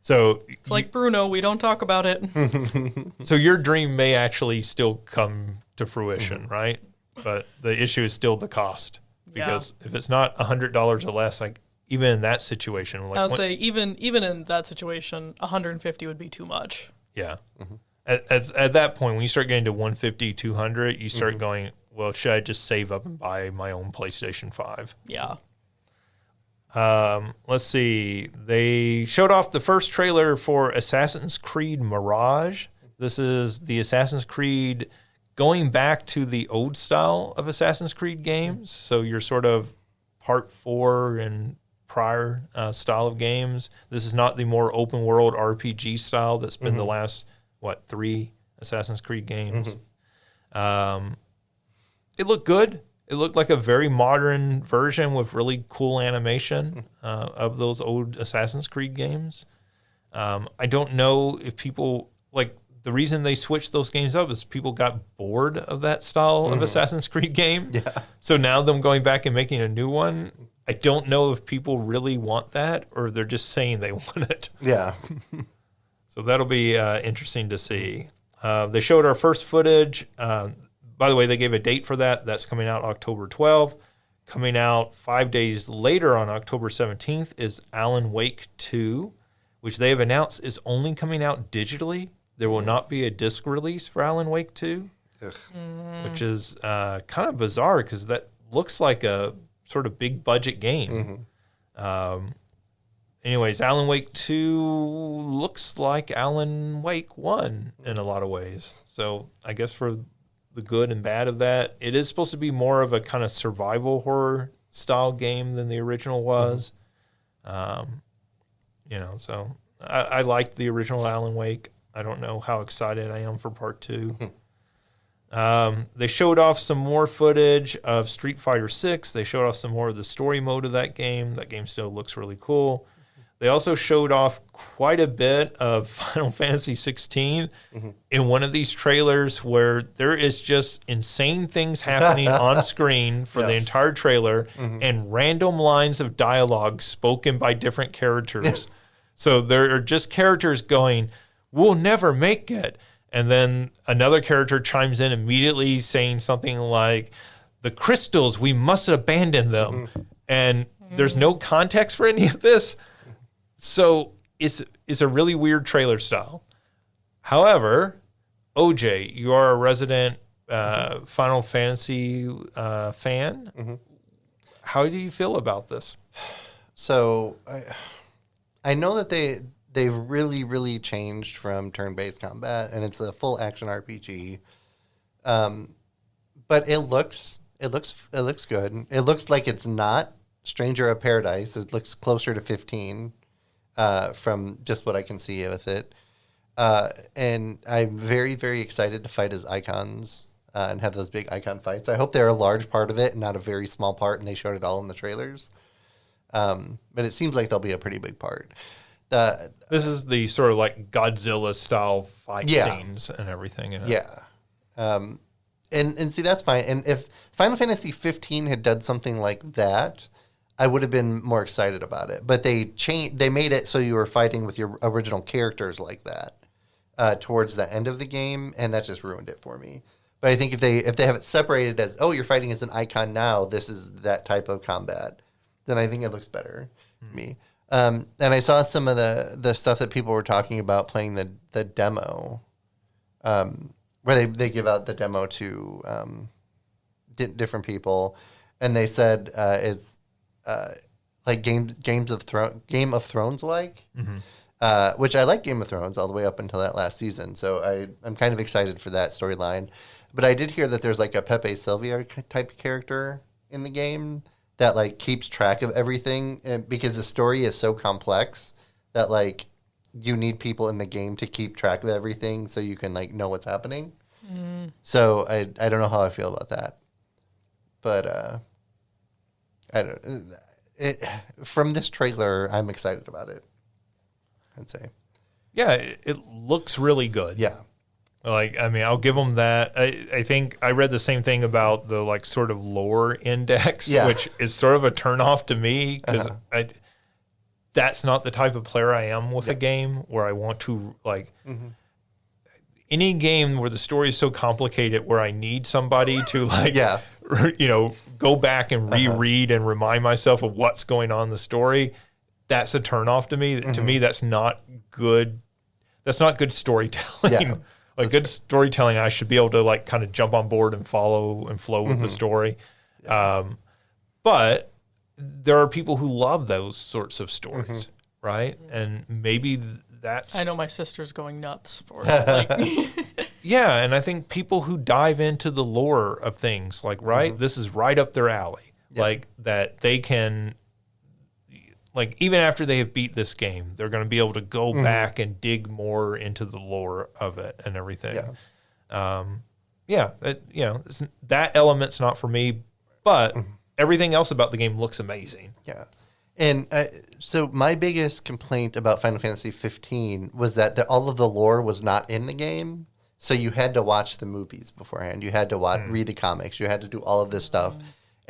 So it's like Bruno, we don't talk about it. So your dream may actually still come to fruition, right? But the issue is still the cost. Because if it's not $100 or less, like even in that situation, like I'll say even in that situation, 150 would be too much. Yeah. At that point, when you start getting to 150, 200, you start going, well, should I just save up and buy my own PlayStation 5? Yeah. Let's see. They showed off the first trailer for Assassin's Creed Mirage. This is the Assassin's Creed going back to the old style of Assassin's Creed games. So you're sort of part 4 and prior style of games. This is not the more open world RPG style that's been the last 3 Assassin's Creed games. It looked good. It looked like a very modern version with really cool animation of those old Assassin's Creed games. I don't know if people the reason they switched those games up is people got bored of that style of Assassin's Creed game. Yeah. So now them going back and making a new one, I don't know if people really want that or they're just saying they want it. Yeah. So that'll be interesting to see. They showed our first footage. By the way, they gave a date for that. That's coming out October 12th. Coming out 5 days later on October 17th is Alan Wake 2, which they have announced is only coming out digitally. There will not be a disc release for Alan Wake 2, which is kind of bizarre because that looks like a sort of big budget game. Anyways, Alan Wake 2 looks like Alan Wake 1 in a lot of ways. So I guess for the good and bad of that, it is supposed to be more of a kind of survival horror style game than the original was. So I liked the original Alan Wake. I don't know how excited I am for part 2. They showed off some more footage of Street Fighter 6. They showed off some more of the story mode of that game. That game still looks really cool. They also showed off quite a bit of Final Fantasy 16 in one of these trailers where there is just insane things happening on screen for the entire trailer and random lines of dialogue spoken by different characters. So there are just characters going, "We'll never make it." And then another character chimes in immediately saying something like, "The crystals, we must abandon them." And there's no context for any of this. So it's a really weird trailer style. However, OJ, you are a resident Final Fantasy fan. How do you feel about this? So I know that they've really, really changed from turn-based combat, and it's a full action RPG. But it looks good. It looks like it's not Stranger of Paradise. It looks closer to 15 from just what I can see with it. And I'm very, very excited to fight as icons and have those big icon fights. I hope they're a large part of it and not a very small part, and they showed it all in the trailers. But it seems like they'll be a pretty big part. This is the sort of like Godzilla style fight scenes and everything. Yeah. And see, that's fine. And if Final Fantasy 15 had done something like that, I would have been more excited about it. But they made it so you were fighting with your original characters like that towards the end of the game, and that just ruined it for me. But I think if they have it separated as, oh, you're fighting as an icon now, this is that type of combat, then I think it looks better to me. And I saw some of the stuff that people were talking about playing the demo, where they give out the demo to different people, and they said it's like Game of Thrones like, which I like Game of Thrones all the way up until that last season. So I'm kind of excited for that storyline. But I did hear that there's like a Pepe Sylvia type character in the game that like keeps track of everything, because the story is so complex that like you need people in the game to keep track of everything so you can like know what's happening. So I don't know how I feel about that, but I don't. From this trailer, I'm excited about it, I'd say. Yeah, it looks really good. Yeah. Like, I mean, I'll give them that. I think I read the same thing about the like sort of lore index, which is sort of a turnoff to me, because that's not the type of player I am with a game where I want to like any game where the story is so complicated where I need somebody to like, go back and reread and remind myself of what's going on in the story. That's a turnoff to me. To me, that's not good. That's not good storytelling. Yeah. Like good storytelling, I should be able to like kind of jump on board and follow and flow with the story. But there are people who love those sorts of stories, right? And maybe that's... I know my sister's going nuts for it. Like, yeah, and I think people who dive into the lore of things, like, this is right up their alley. Like, that they can... Like, even after they have beat this game, they're going to be able to go back and dig more into the lore of it and everything. That element's not for me, but everything else about the game looks amazing. Yeah. And so my biggest complaint about Final Fantasy 15 was that all of the lore was not in the game. So you had to watch the movies beforehand. You had to read the comics. You had to do all of this stuff.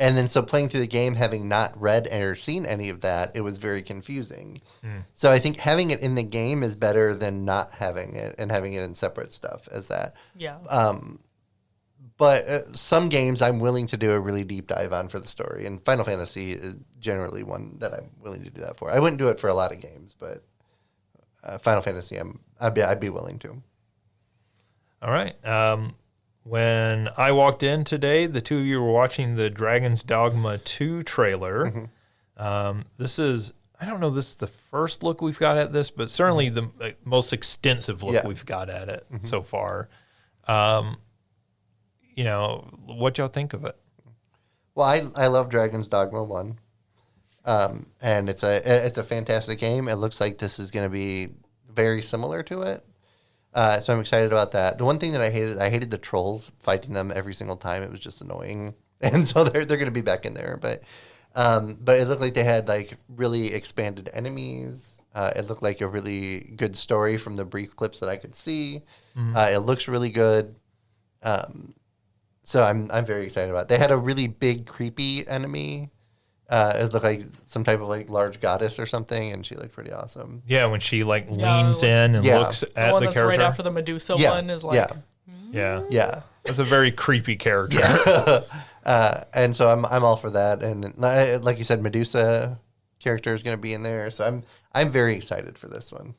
And then so playing through the game, having not read or seen any of that, it was very confusing. So I think having it in the game is better than not having it and having it in separate stuff as that. yeah. But some games I'm willing to do a really deep dive on for the story. And Final Fantasy is generally one that I'm willing to do that for. I wouldn't do it for a lot of games, but Final Fantasy, I'd be willing to. All right. When I walked in today, the two of you were watching the Dragon's Dogma 2 trailer. This is, I don't know, this is the first look we've got at this, but certainly the most extensive look we've got at it so far. What y'all think of it? Well, I love Dragon's Dogma 1. And it's a fantastic game. It looks like this is going to be very similar to it. So I'm excited about that. The one thing that I hated the trolls, fighting them every single time. It was just annoying. And so they're going to be back in there. But it looked like they had like really expanded enemies. It looked like a really good story from the brief clips that I could see. It looks really good. So I'm very excited about it. They had a really big, creepy enemy. It looked like some type of like large goddess or something, and she looked pretty awesome. Yeah, when she like leans in and looks at the one the that's character. right after the Medusa one is like... Yeah. That's a very creepy character. And so I'm all for that. And like you said, Medusa character is going to be in there. So I'm very excited for this one.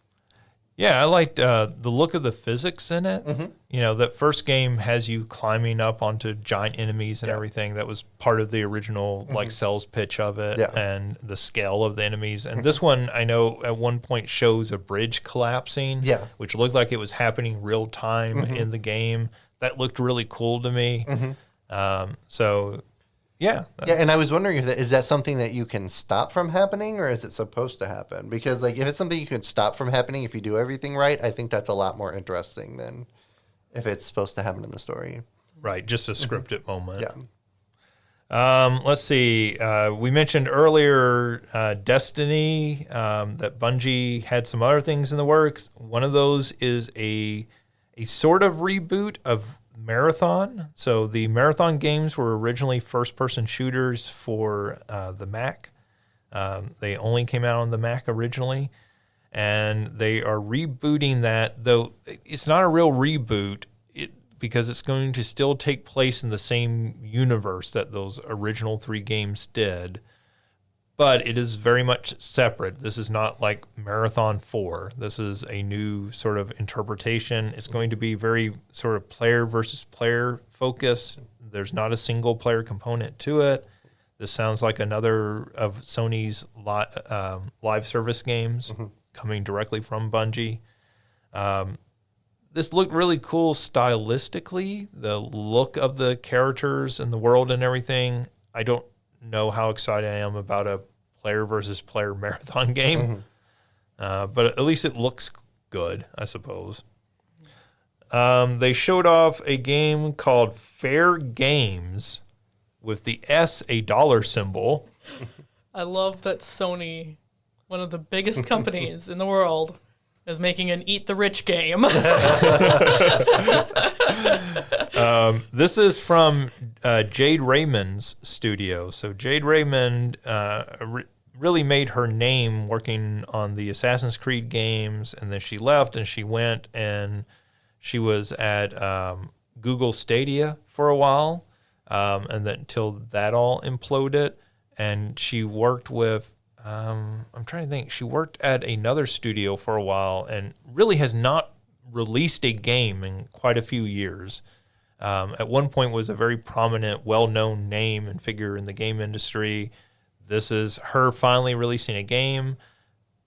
Yeah, I liked the look of the physics in it. That first game has you climbing up onto giant enemies and everything. That was part of the original like sales pitch of it and the scale of the enemies. And this one, I know at one point shows a bridge collapsing, which looked like it was happening real time in the game. That looked really cool to me. Yeah, and I was wondering is that something that you can stop from happening, or is it supposed to happen? Because like if it's something you can stop from happening if you do everything right, I think that's a lot more interesting than if it's supposed to happen in the story. Right, just a scripted moment. Let's see. We mentioned earlier Destiny, that Bungie had some other things in the works. One of those is a sort of reboot of Marathon. So the Marathon games were originally first-person shooters for the Mac, They only came out on the Mac originally, and they are rebooting that, though it's not a real reboot because it's going to still take place in the same universe that those original 3 games did. But it is very much separate. This is not like Marathon 4. This is a new sort of interpretation. It's going to be very sort of player versus player focus. There's not a single player component to it. This sounds like another of Sony's live service games coming directly from Bungie. This looked really cool stylistically. The look of the characters and the world and everything. I don't know how excited I am about a player versus player marathon game, but at least it looks good, I suppose. They showed off a game called Fair Games with the S, a dollar symbol. I love that Sony, one of the biggest companies in the world, is making an Eat the Rich game. This is from Jade Raymond's studio. So Jade Raymond really made her name working on the Assassin's Creed games, and then she left and she went and she was at Google Stadia for a while, and then until that all imploded. And she worked with, I'm trying to think, she worked at another studio for a while and really has not released a game in quite a few years. At one point was a very prominent, well-known name and figure in the game industry. This is her finally releasing a game.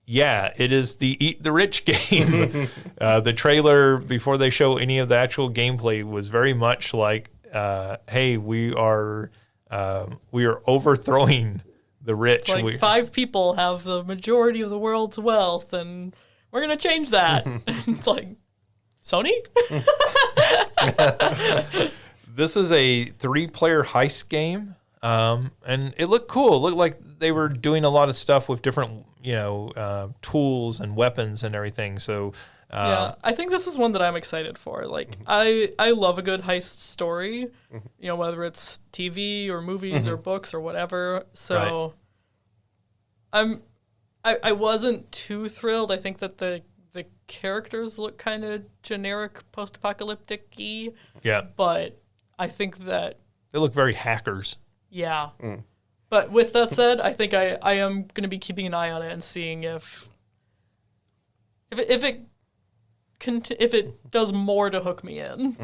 Yeah, it is the Eat the Rich game. The trailer, before they show any of the actual gameplay, was very much like, hey, we are overthrowing the rich. It's like 5 people have the majority of the world's wealth, and we're going to change that. It's like, Sony? This is a 3-player heist game, and it looked cool. It looked like they were doing a lot of stuff with different, tools and weapons and everything. So, yeah, I think this is one that I'm excited for. Like, I love a good heist story, whether it's TV or movies or books or whatever. So, right. I wasn't too thrilled. I think that the characters look kind of generic, post-apocalyptic-y. Yeah. But I think that... They look very hackers. Yeah. But with that said, I think I am going to be keeping an eye on it and seeing if it does more to hook me in.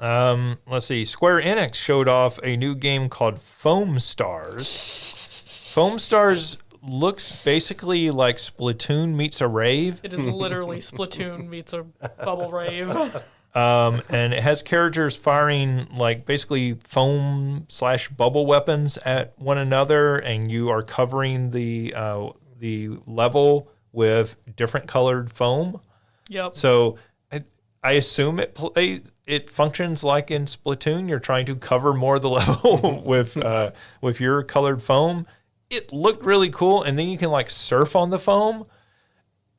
Let's see. Square Enix showed off a new game called Foam Stars. Foam Stars looks basically like Splatoon meets a rave. It is literally Splatoon meets a bubble rave. And it has characters firing like basically foam/bubble weapons at one another, and you are covering the level with different colored foam. Yep. So I assume it functions like in Splatoon. You're trying to cover more of the level with your colored foam. It looked really cool, and then you can like surf on the foam.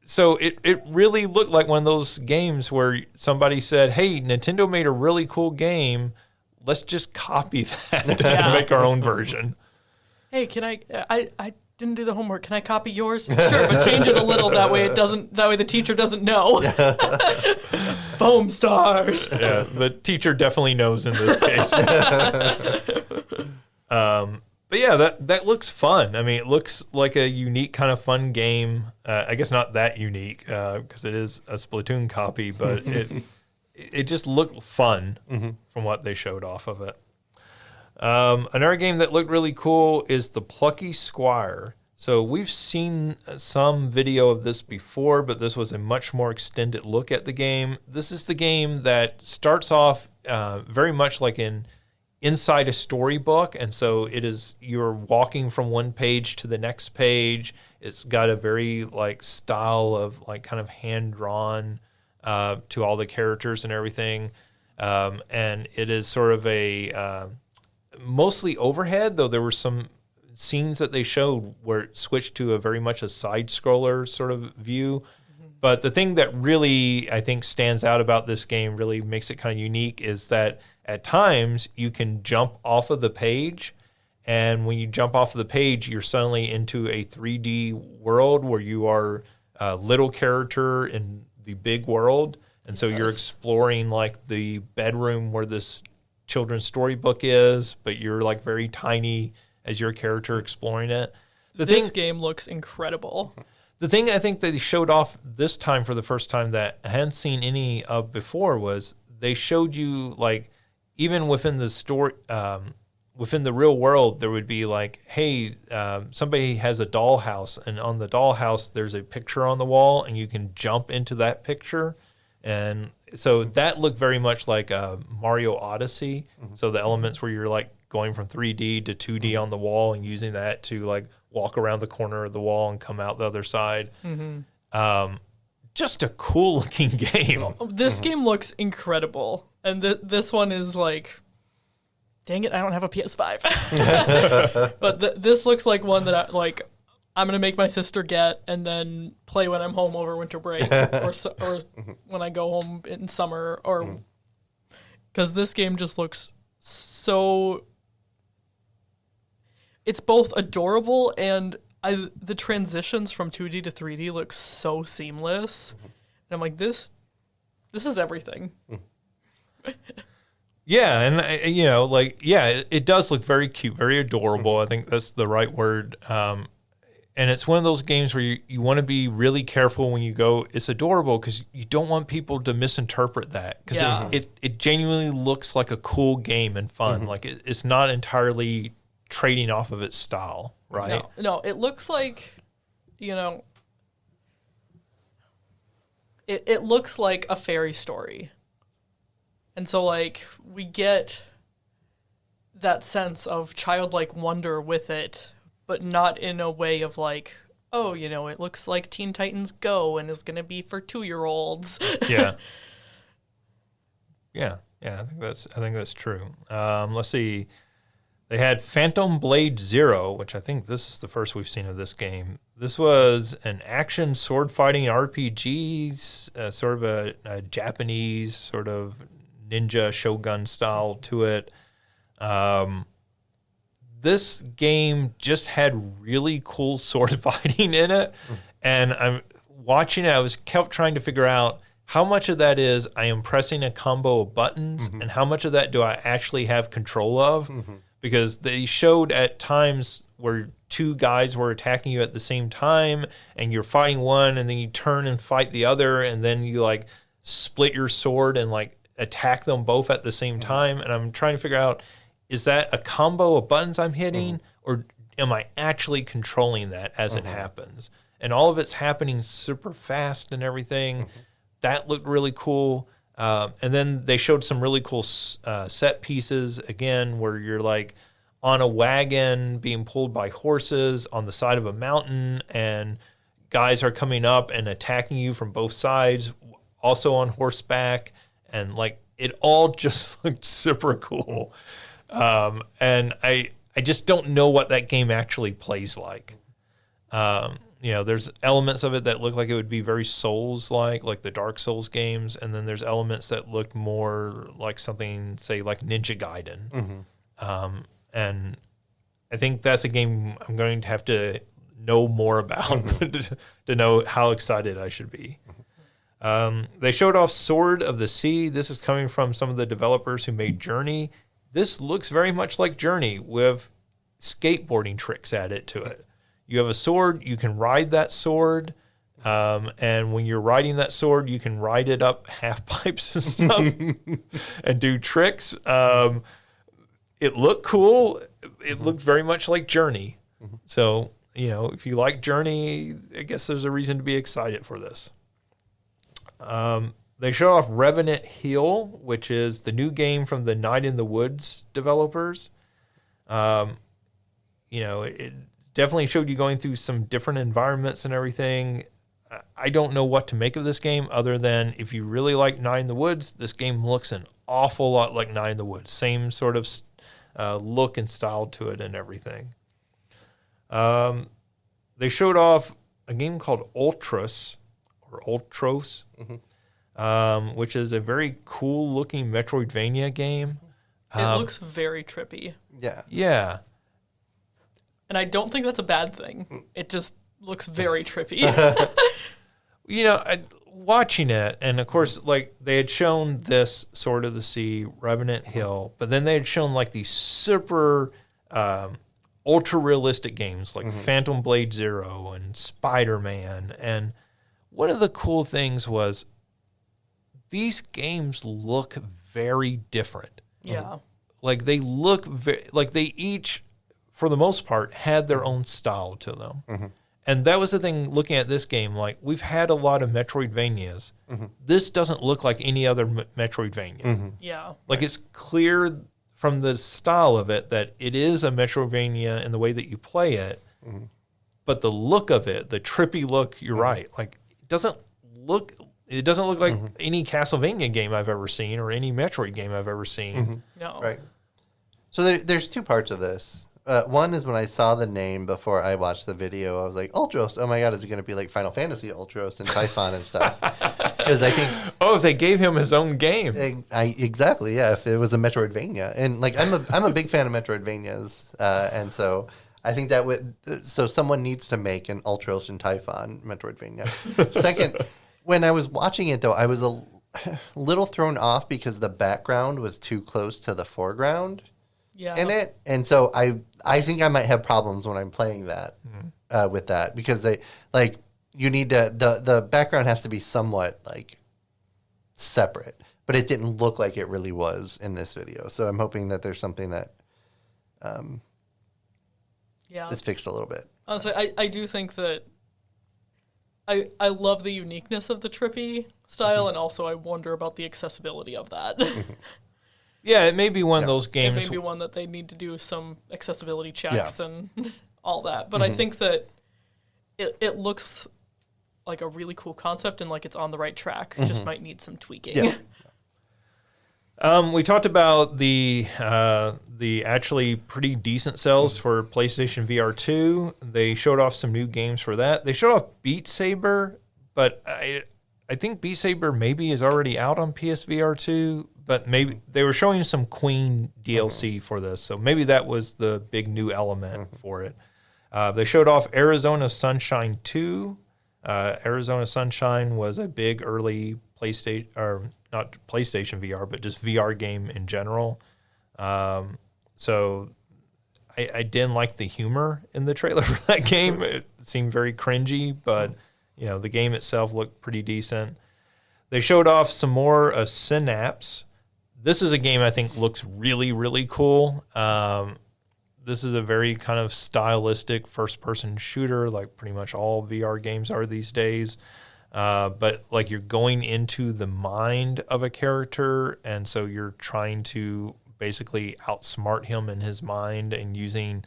So it really looked like one of those games where somebody said, hey, Nintendo made a really cool game. Let's just copy that and make our own version. Hey, can I didn't do the homework. Can I copy yours? Sure, but change it a little. That way the teacher doesn't know. Foam Stars. Yeah, the teacher definitely knows in this case. But yeah, that looks fun. I mean, it looks like a unique kind of fun game. I guess not that unique because it is a Splatoon copy, but it just looked fun from what they showed off of it. Another game that looked really cool is The Plucky Squire. So we've seen some video of this before, but this was a much more extended look at the game. This is the game that starts off very much like inside a storybook, and so you're walking from one page to the next page. It's got a very like style of like kind of hand drawn to all the characters and everything, and it is sort of a mostly overhead, though there were some scenes that they showed where it switched to a very much a side scroller sort of view. But the thing that really I think stands out about this game, really makes it kind of unique, is that at times you can jump off of the page And when you jump off of the page, you're suddenly into a 3D world where you are a little character in the big world. And so you're exploring like the bedroom where this children's storybook is, but you're like very tiny as your character exploring it. This game looks incredible. The thing I think that they showed off this time for the first time that I hadn't seen any of before was they showed you like even within the story, within the real world, there would be like, hey, somebody has a dollhouse, and on the dollhouse there's a picture on the wall, and you can jump into that picture. And so that looked very much like Mario Odyssey. So the elements where you're like going from 3D to 2D on the wall and using that to like walk around the corner of the wall and come out the other side. Just a cool looking game. This game looks incredible. And this one is like, dang it, I don't have a PS5. But this looks like one that I'm going to make my sister get and then play when I'm home over winter break or when I go home in summer, or because this game just looks so, it's both adorable and the transitions from 2D to 3D look so seamless. And I'm like, this is everything. Yeah, and it does look very cute, very adorable. I think that's the right word. And it's one of those games where you want to be really careful when you go, it's adorable, because you don't want people to misinterpret that. Because it genuinely looks like a cool game and fun. Like it's not entirely trading off of its style, right? No, it looks like, it looks like a fairy story. And so, like, we get that sense of childlike wonder with it, but not in a way of like, oh, it looks like Teen Titans Go and is going to be for 2-year-olds. Yeah. I think that's true. Let's see. They had Phantom Blade Zero, which I think this is the first we've seen of this game. This was an action sword fighting RPG, sort of a Japanese sort of ninja shogun style to it. This game just had really cool sword fighting in it. And I'm watching it, I kept trying to figure out how much of that is I am pressing a combo of buttons and how much of that do I actually have control of. Because they showed at times where two guys were attacking you at the same time and you're fighting one and then you turn and fight the other and then you like split your sword and like attack them both at the same time. And I'm trying to figure out, is that a combo of buttons I'm hitting or am I actually controlling that as it happens? And all of it's happening super fast and everything. That looked really cool. And then they showed some really cool set pieces, again, where you're like on a wagon being pulled by horses on the side of a mountain, and guys are coming up and attacking you from both sides, also on horseback. And like it all just looked super cool. And I just don't know what that game actually plays like. There's elements of it that look like it would be very Souls-like the Dark Souls games, and then there's elements that look more like something, say, like Ninja Gaiden. And I think that's a game I'm going to have to know more about to know how excited I should be. They showed off Sword of the Sea. This is coming from some of the developers who made Journey. This looks very much like Journey with skateboarding tricks added to it. You have a sword, you can ride that sword, and when you're riding that sword, you can ride it up half pipes and stuff and do tricks. It looked cool. It looked very much like Journey. So, if you like Journey, I guess there's a reason to be excited for this. They show off Revenant Hill, which is the new game from the Night in the Woods developers. It definitely showed you going through some different environments and everything. I don't know what to make of this game other than if you really like Night in the Woods, this game looks an awful lot like Night in the Woods. Same sort of look and style to it and everything. They showed off a game called Ultros, which is a very cool looking Metroidvania game. It looks very trippy. Yeah. Yeah. And I don't think that's a bad thing. It just looks very trippy. Watching it, and of course, like they had shown this Sword of the Sea, Revenant Hill, but then they had shown like these super ultra realistic games like Phantom Blade Zero and Spider-Man. And one of the cool things was these games look very different. Yeah. Like they look like they each, for the most part, had their own style to them. And that was the thing looking at this game. Like, we've had a lot of Metroidvanias. This doesn't look like any other Metroidvania. Yeah. Like, it's clear from the style of it that it is a Metroidvania in the way that you play it. But the look of it, the trippy look, you're right. Like, it doesn't look like any Castlevania game I've ever seen or any Metroid game I've ever seen. No. Right. So there's two parts of this. One is when I saw the name before I watched the video, I was like, Ultros. Oh my God, is it going to be like Final Fantasy Ultros and Typhon and stuff? Because I think... Oh, if they gave him his own game. Exactly, yeah, if it was a Metroidvania. And like I'm a big fan of Metroidvanias. And so I think that so someone needs to make an Ultros and Typhon Metroidvania. Second, when I was watching it though, I was a little thrown off because the background was too close to the foreground. In it, and so I think I might have problems when I'm playing that with that because you need to the background has to be somewhat like separate, but it didn't look like it really was in this video. So I'm hoping that there's something that is fixed a little bit. Honestly, I do think that I love the uniqueness of the trippy style, and also I wonder about the accessibility of that. Yeah, it may be one of those games. It may be one that they need to do some accessibility checks and all that. But I think that it looks like a really cool concept and like it's on the right track. It just might need some tweaking. Yeah. We talked about the actually pretty decent sales for PlayStation VR 2. They showed off some new games for that. They showed off Beat Saber, but I think Beat Saber maybe is already out on PSVR 2. But maybe they were showing some Queen DLC for this, so maybe that was the big new element for it. They showed off Arizona Sunshine 2. Arizona Sunshine was a big early PlayStation, or not PlayStation VR, but just VR game in general. So I didn't like the humor in the trailer for that game. It seemed very cringy, but the game itself looked pretty decent. They showed off some more Synapse. This is a game I think looks really, really cool. This is a very kind of stylistic first-person shooter, like pretty much all VR games are these days. But like you're going into the mind of a character, and so you're trying to basically outsmart him in his mind and using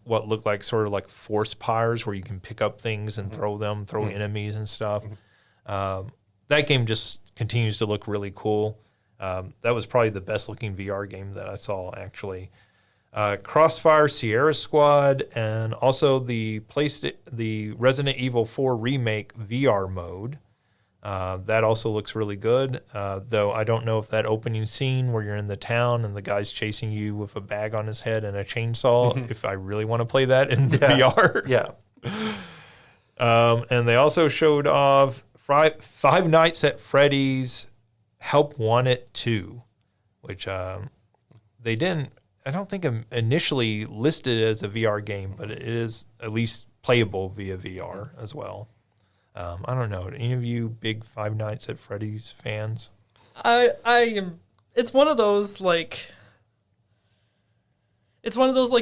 what look like sort of like force pyres where you can pick up things and throw enemies and stuff. That game just continues to look really cool. That was probably the best looking VR game that I saw, actually. Crossfire Sierra Squad, and also the Resident Evil 4 Remake VR mode. That also looks really good, though I don't know if that opening scene where you're in the town and the guy's chasing you with a bag on his head and a chainsaw, if I really want to play that in VR. Yeah. And they also showed off Five Nights at Freddy's Help Wanted 2, which they didn't, I don't think initially listed as a VR game, but it is at least playable via VR as well. I don't know. Any of you big Five Nights at Freddy's fans? I am. It's one of those like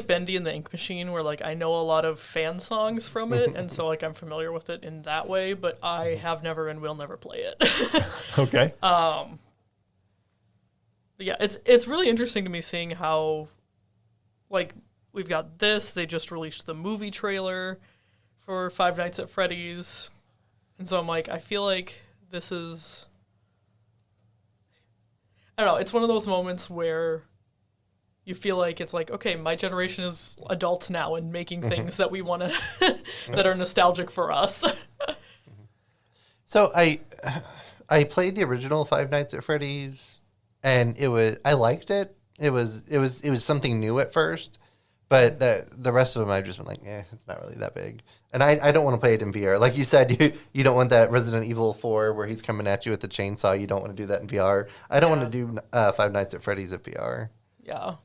Bendy and the Ink Machine where like I know a lot of fan songs from it, and so like I'm familiar with it in that way, but I have never and will never play it. Okay. But yeah, it's really interesting to me seeing how like we've got this. They just released the movie trailer for Five Nights at Freddy's. And so I'm like, I feel like this is, I don't know, it's one of those moments where you feel like it's like, okay, my generation is adults now and making things that we want to, that are nostalgic for us. So I played the original Five Nights at Freddy's, and I liked it. It was something new at first, But the rest of them, I've just been like, it's not really that big. And I don't want to play it in VR. Like you said, you don't want that Resident Evil 4 where he's coming at you with the chainsaw. You don't want to do that in VR. I don't want to do Five Nights at Freddy's at VR. Yeah.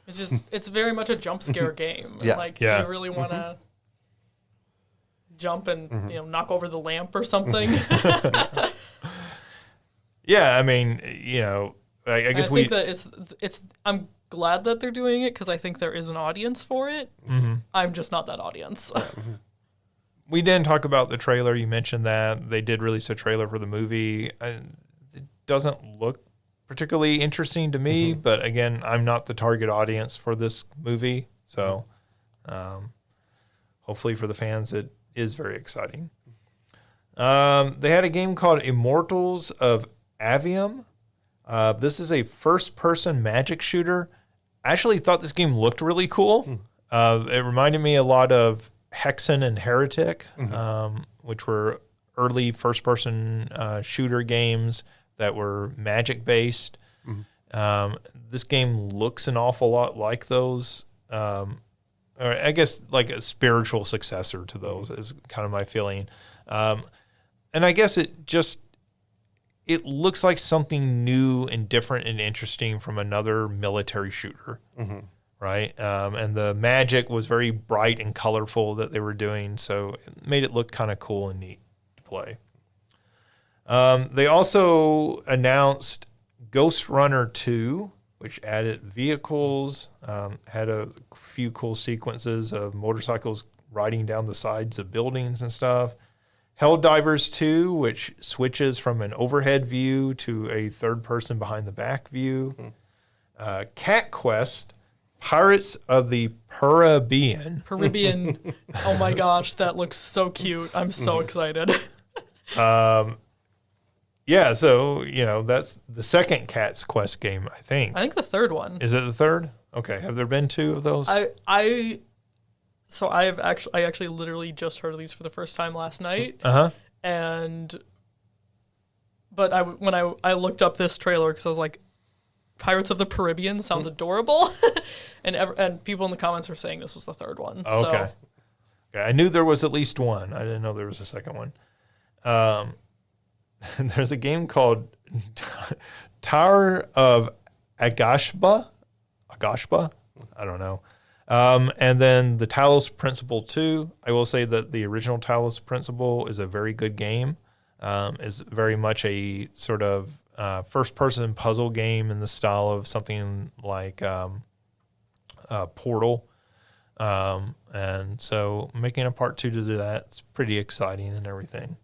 It's very much a jump scare game. Yeah. Like, do you really want to jump and, knock over the lamp or something? Yeah, I mean, I guess think that it's. I'm glad that they're doing it because I think there is an audience for it. Mm-hmm. I'm just not that audience. We didn't talk about the trailer. You mentioned that they did release a trailer for the movie. It doesn't look particularly interesting to me, but again, I'm not the target audience for this movie. So hopefully for the fans, it is very exciting. They had a game called Immortals of Avium. This is a first-person magic shooter. I actually thought this game looked really cool. It reminded me a lot of Hexen and Heretic, which were early first-person shooter games that were magic-based. This game looks an awful lot like those, or I guess like a spiritual successor to those is kind of my feeling. And I guess it looks like something new and different and interesting from another military shooter, right? And the magic was very bright and colorful that they were doing, so it made it look kind of cool and neat to play. They also announced Ghost Runner 2, which added vehicles, had a few cool sequences of motorcycles riding down the sides of buildings and stuff. Helldivers 2, which switches from an overhead view to a third-person behind-the-back view. Cat Quest, Pirates of the Caribbean. Oh my gosh, that looks so cute. I'm so excited. Yeah, so, that's the second Cat's Quest game, I think. I think the third one. Is it the third? Okay. Have there been two of those? So I actually literally just heard of these for the first time last night. But when I looked up this trailer because I was like, Pirates of the Caribbean sounds adorable, and people in the comments are saying this was the third one. Oh, okay. I knew there was at least one. I didn't know there was a second one. There's a game called Tower of Agashba. I don't know. And then the Talos Principle 2. I will say that the original Talos Principle is a very good game. Is very much a sort of first-person puzzle game in the style of something like Portal. And so making a part 2 to do that, it's pretty exciting and everything.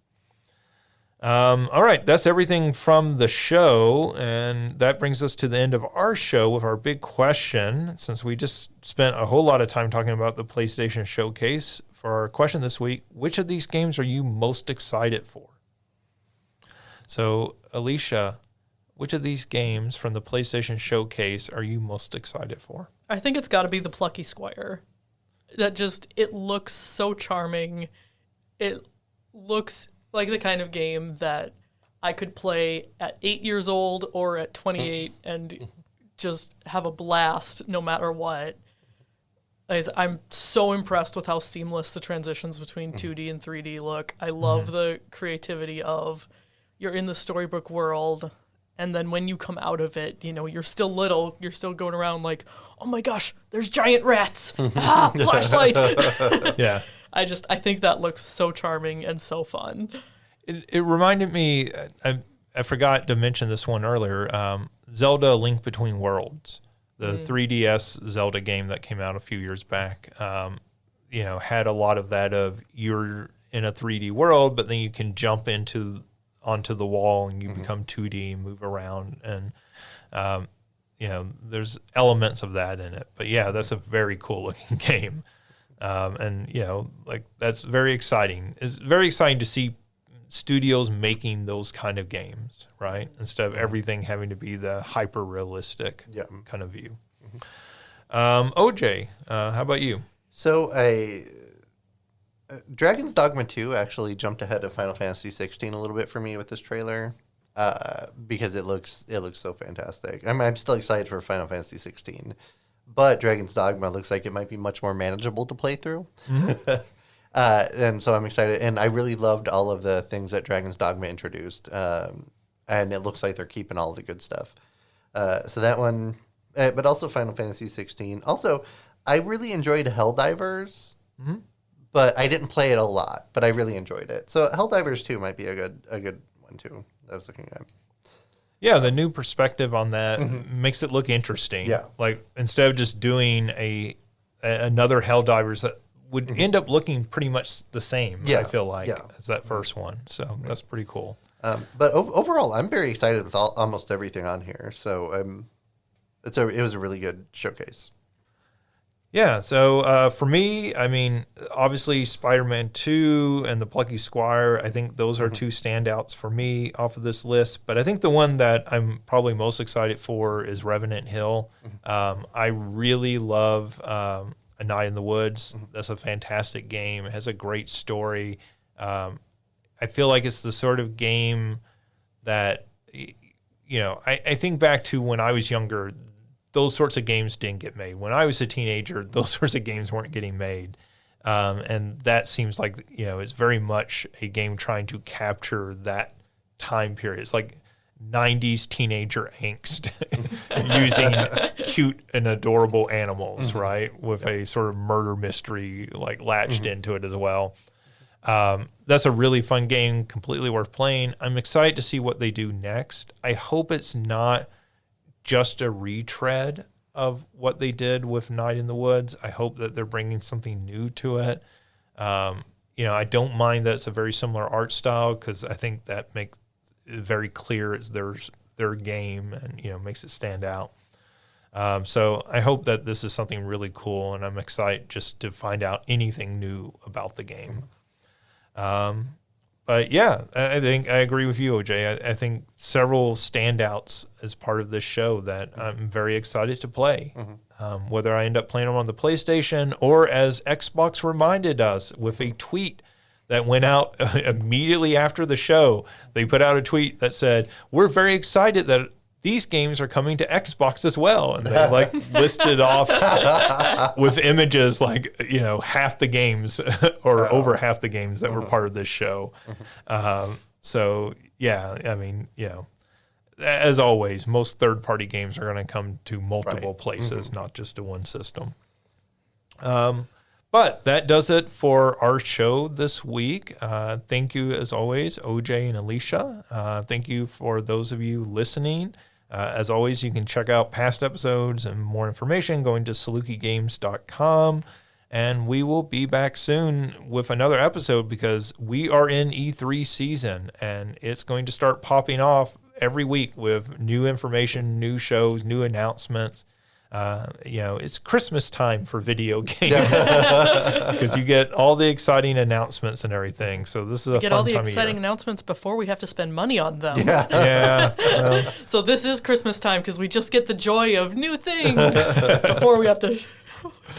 All right, that's everything from the show, and that brings us to the end of our show with our big question. Since we just spent a whole lot of time talking about the PlayStation Showcase, for our question this week, which of these games are you most excited for? So, Alicia, which of these games from the PlayStation Showcase are you most excited for? I think it's got to be the Plucky Squire. It looks so charming. It looks like the kind of game that I could play at 8 years old or at 28 and just have a blast no matter what. I'm so impressed with how seamless the transitions between 2D and 3D look. I love the creativity of you're in the storybook world, and then when you come out of it, you're still little, you're still going around like, oh my gosh, there's giant rats. Flashlight. Yeah. I think that looks so charming and so fun. It reminded me, I forgot to mention this one earlier, Zelda: Link Between Worlds, the 3DS Zelda game that came out a few years back, had a lot of that of you're in a 3D world, but then you can jump onto the wall and you become 2D and move around. And, there's elements of that in it. But yeah, that's a very cool looking game. That's very exciting. It's very exciting to see studios making those kind of games, right? Instead of everything having to be the hyper realistic kind of view. OJ, how about you? So Dragon's Dogma 2 actually jumped ahead of Final Fantasy 16 a little bit for me with this trailer because it looks so fantastic. I'm still excited for Final Fantasy 16. but Dragon's Dogma looks like it might be much more manageable to play through. And so I'm excited. And I really loved all of the things that Dragon's Dogma introduced. And it looks like they're keeping all the good stuff. So that one, but also Final Fantasy 16. Also, I really enjoyed Helldivers, but I didn't play it a lot, but I really enjoyed it. So Helldivers 2 might be a good one too. That I was looking at. Yeah, the new perspective on that makes it look interesting. Yeah. Like instead of just doing another Helldivers that would end up looking pretty much the same, I feel like, as that first one. So that's pretty cool. But overall, I'm very excited with almost everything on here. So it was a really good showcase. Yeah, so for me, I mean, obviously Spider-Man 2 and the Plucky Squire, I think those are two standouts for me off of this list. But I think the one that I'm probably most excited for is Revenant Hill. I really love A Night in the Woods. That's a fantastic game. It has a great story. I feel like it's the sort of game that, I think back to when I was younger, those sorts of games didn't get made. When I was a teenager, those sorts of games weren't getting made. And that seems like, it's very much a game trying to capture that time period. It's like 90s teenager angst using cute and adorable animals, right? With a sort of murder mystery like latched into it as well. That's a really fun game, completely worth playing. I'm excited to see what they do next. I hope it's not just a retread of what they did with Night in the Woods. I hope that they're bringing something new to it. I don't mind that it's a very similar art style because I think that makes it very clear it's their game and, makes it stand out. So I hope that this is something really cool, and I'm excited just to find out anything new about the game. But yeah, I think I agree with you, OJ. I think several standouts as part of this show that I'm very excited to play. Whether I end up playing them on the PlayStation or, as Xbox reminded us with a tweet that went out immediately after the show, they put out a tweet that said, "We're very excited that these games are coming to Xbox as well." And they listed off with images half the games or over half the games that were part of this show. So yeah, I mean, as always, most third-party games are going to come to multiple places, not just to one system. But that does it for our show this week. Thank you, as always, OJ and Alicia. Thank you for those of you listening. As always, you can check out past episodes and more information going to salukigames.com. And we will be back soon with another episode because we are in E3 season and it's going to start popping off every week with new information, new shows, new announcements. It's Christmas time for video games because you get all the exciting announcements and everything. So this is a fun time of year. Get all the exciting announcements before we have to spend money on them. Yeah. So this is Christmas time because we just get the joy of new things before we have to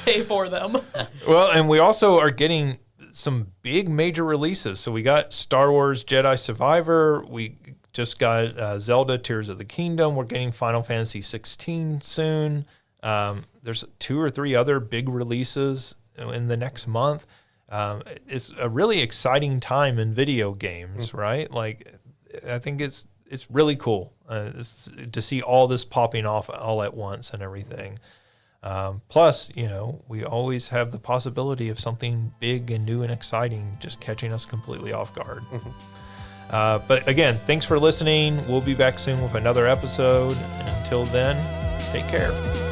pay for them. Well, and we also are getting some big major releases. So we got Star Wars Jedi Survivor. We just got Zelda Tears of the Kingdom. We're getting Final Fantasy 16 soon. There's 2 or 3 other big releases in the next month. It's a really exciting time in video games, right? Like, I think it's really cool to see all this popping off all at once and everything. Plus, we always have the possibility of something big and new and exciting just catching us completely off guard. But again, thanks for listening. We'll be back soon with another episode. And until then, take care.